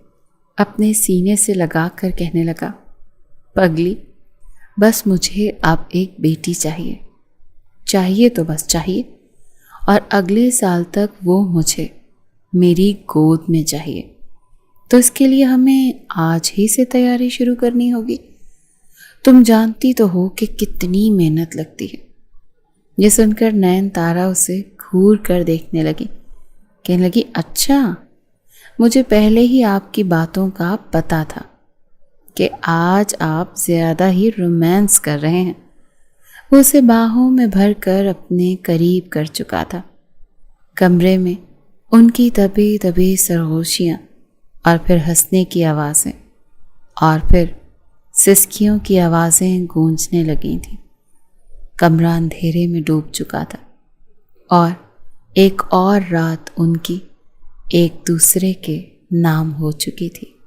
اپنے سینے سے لگا کر کہنے لگا، پگلی، بس مجھے اب ایک بیٹی چاہیے تو بس چاہیے، اور اگلے سال تک وہ مجھے میری گود میں چاہیے۔ تو اس کے لیے ہمیں آج ہی سے تیاری شروع کرنی ہوگی۔ تم جانتی تو ہو کہ کتنی محنت لگتی ہے۔ یہ سن کر نین تارا اسے گھور کر دیکھنے لگی، کہنے لگی، اچھا، مجھے پہلے ہی آپ کی باتوں کا پتہ تھا کہ آج آپ زیادہ ہی رومانس کر رہے ہیں۔ وہ اسے باہوں میں بھر کر اپنے قریب کر چکا تھا۔ کمرے میں ان کی دبی دبی سرگوشیاں اور پھر ہنسنے کی آوازیں اور پھر سسکیوں کی آوازیں گونجنے لگی تھیں۔ کمرہ اندھیرے میں ڈوب چکا تھا اور ایک اور رات ان کی ایک دوسرے کے نام ہو چکی تھی۔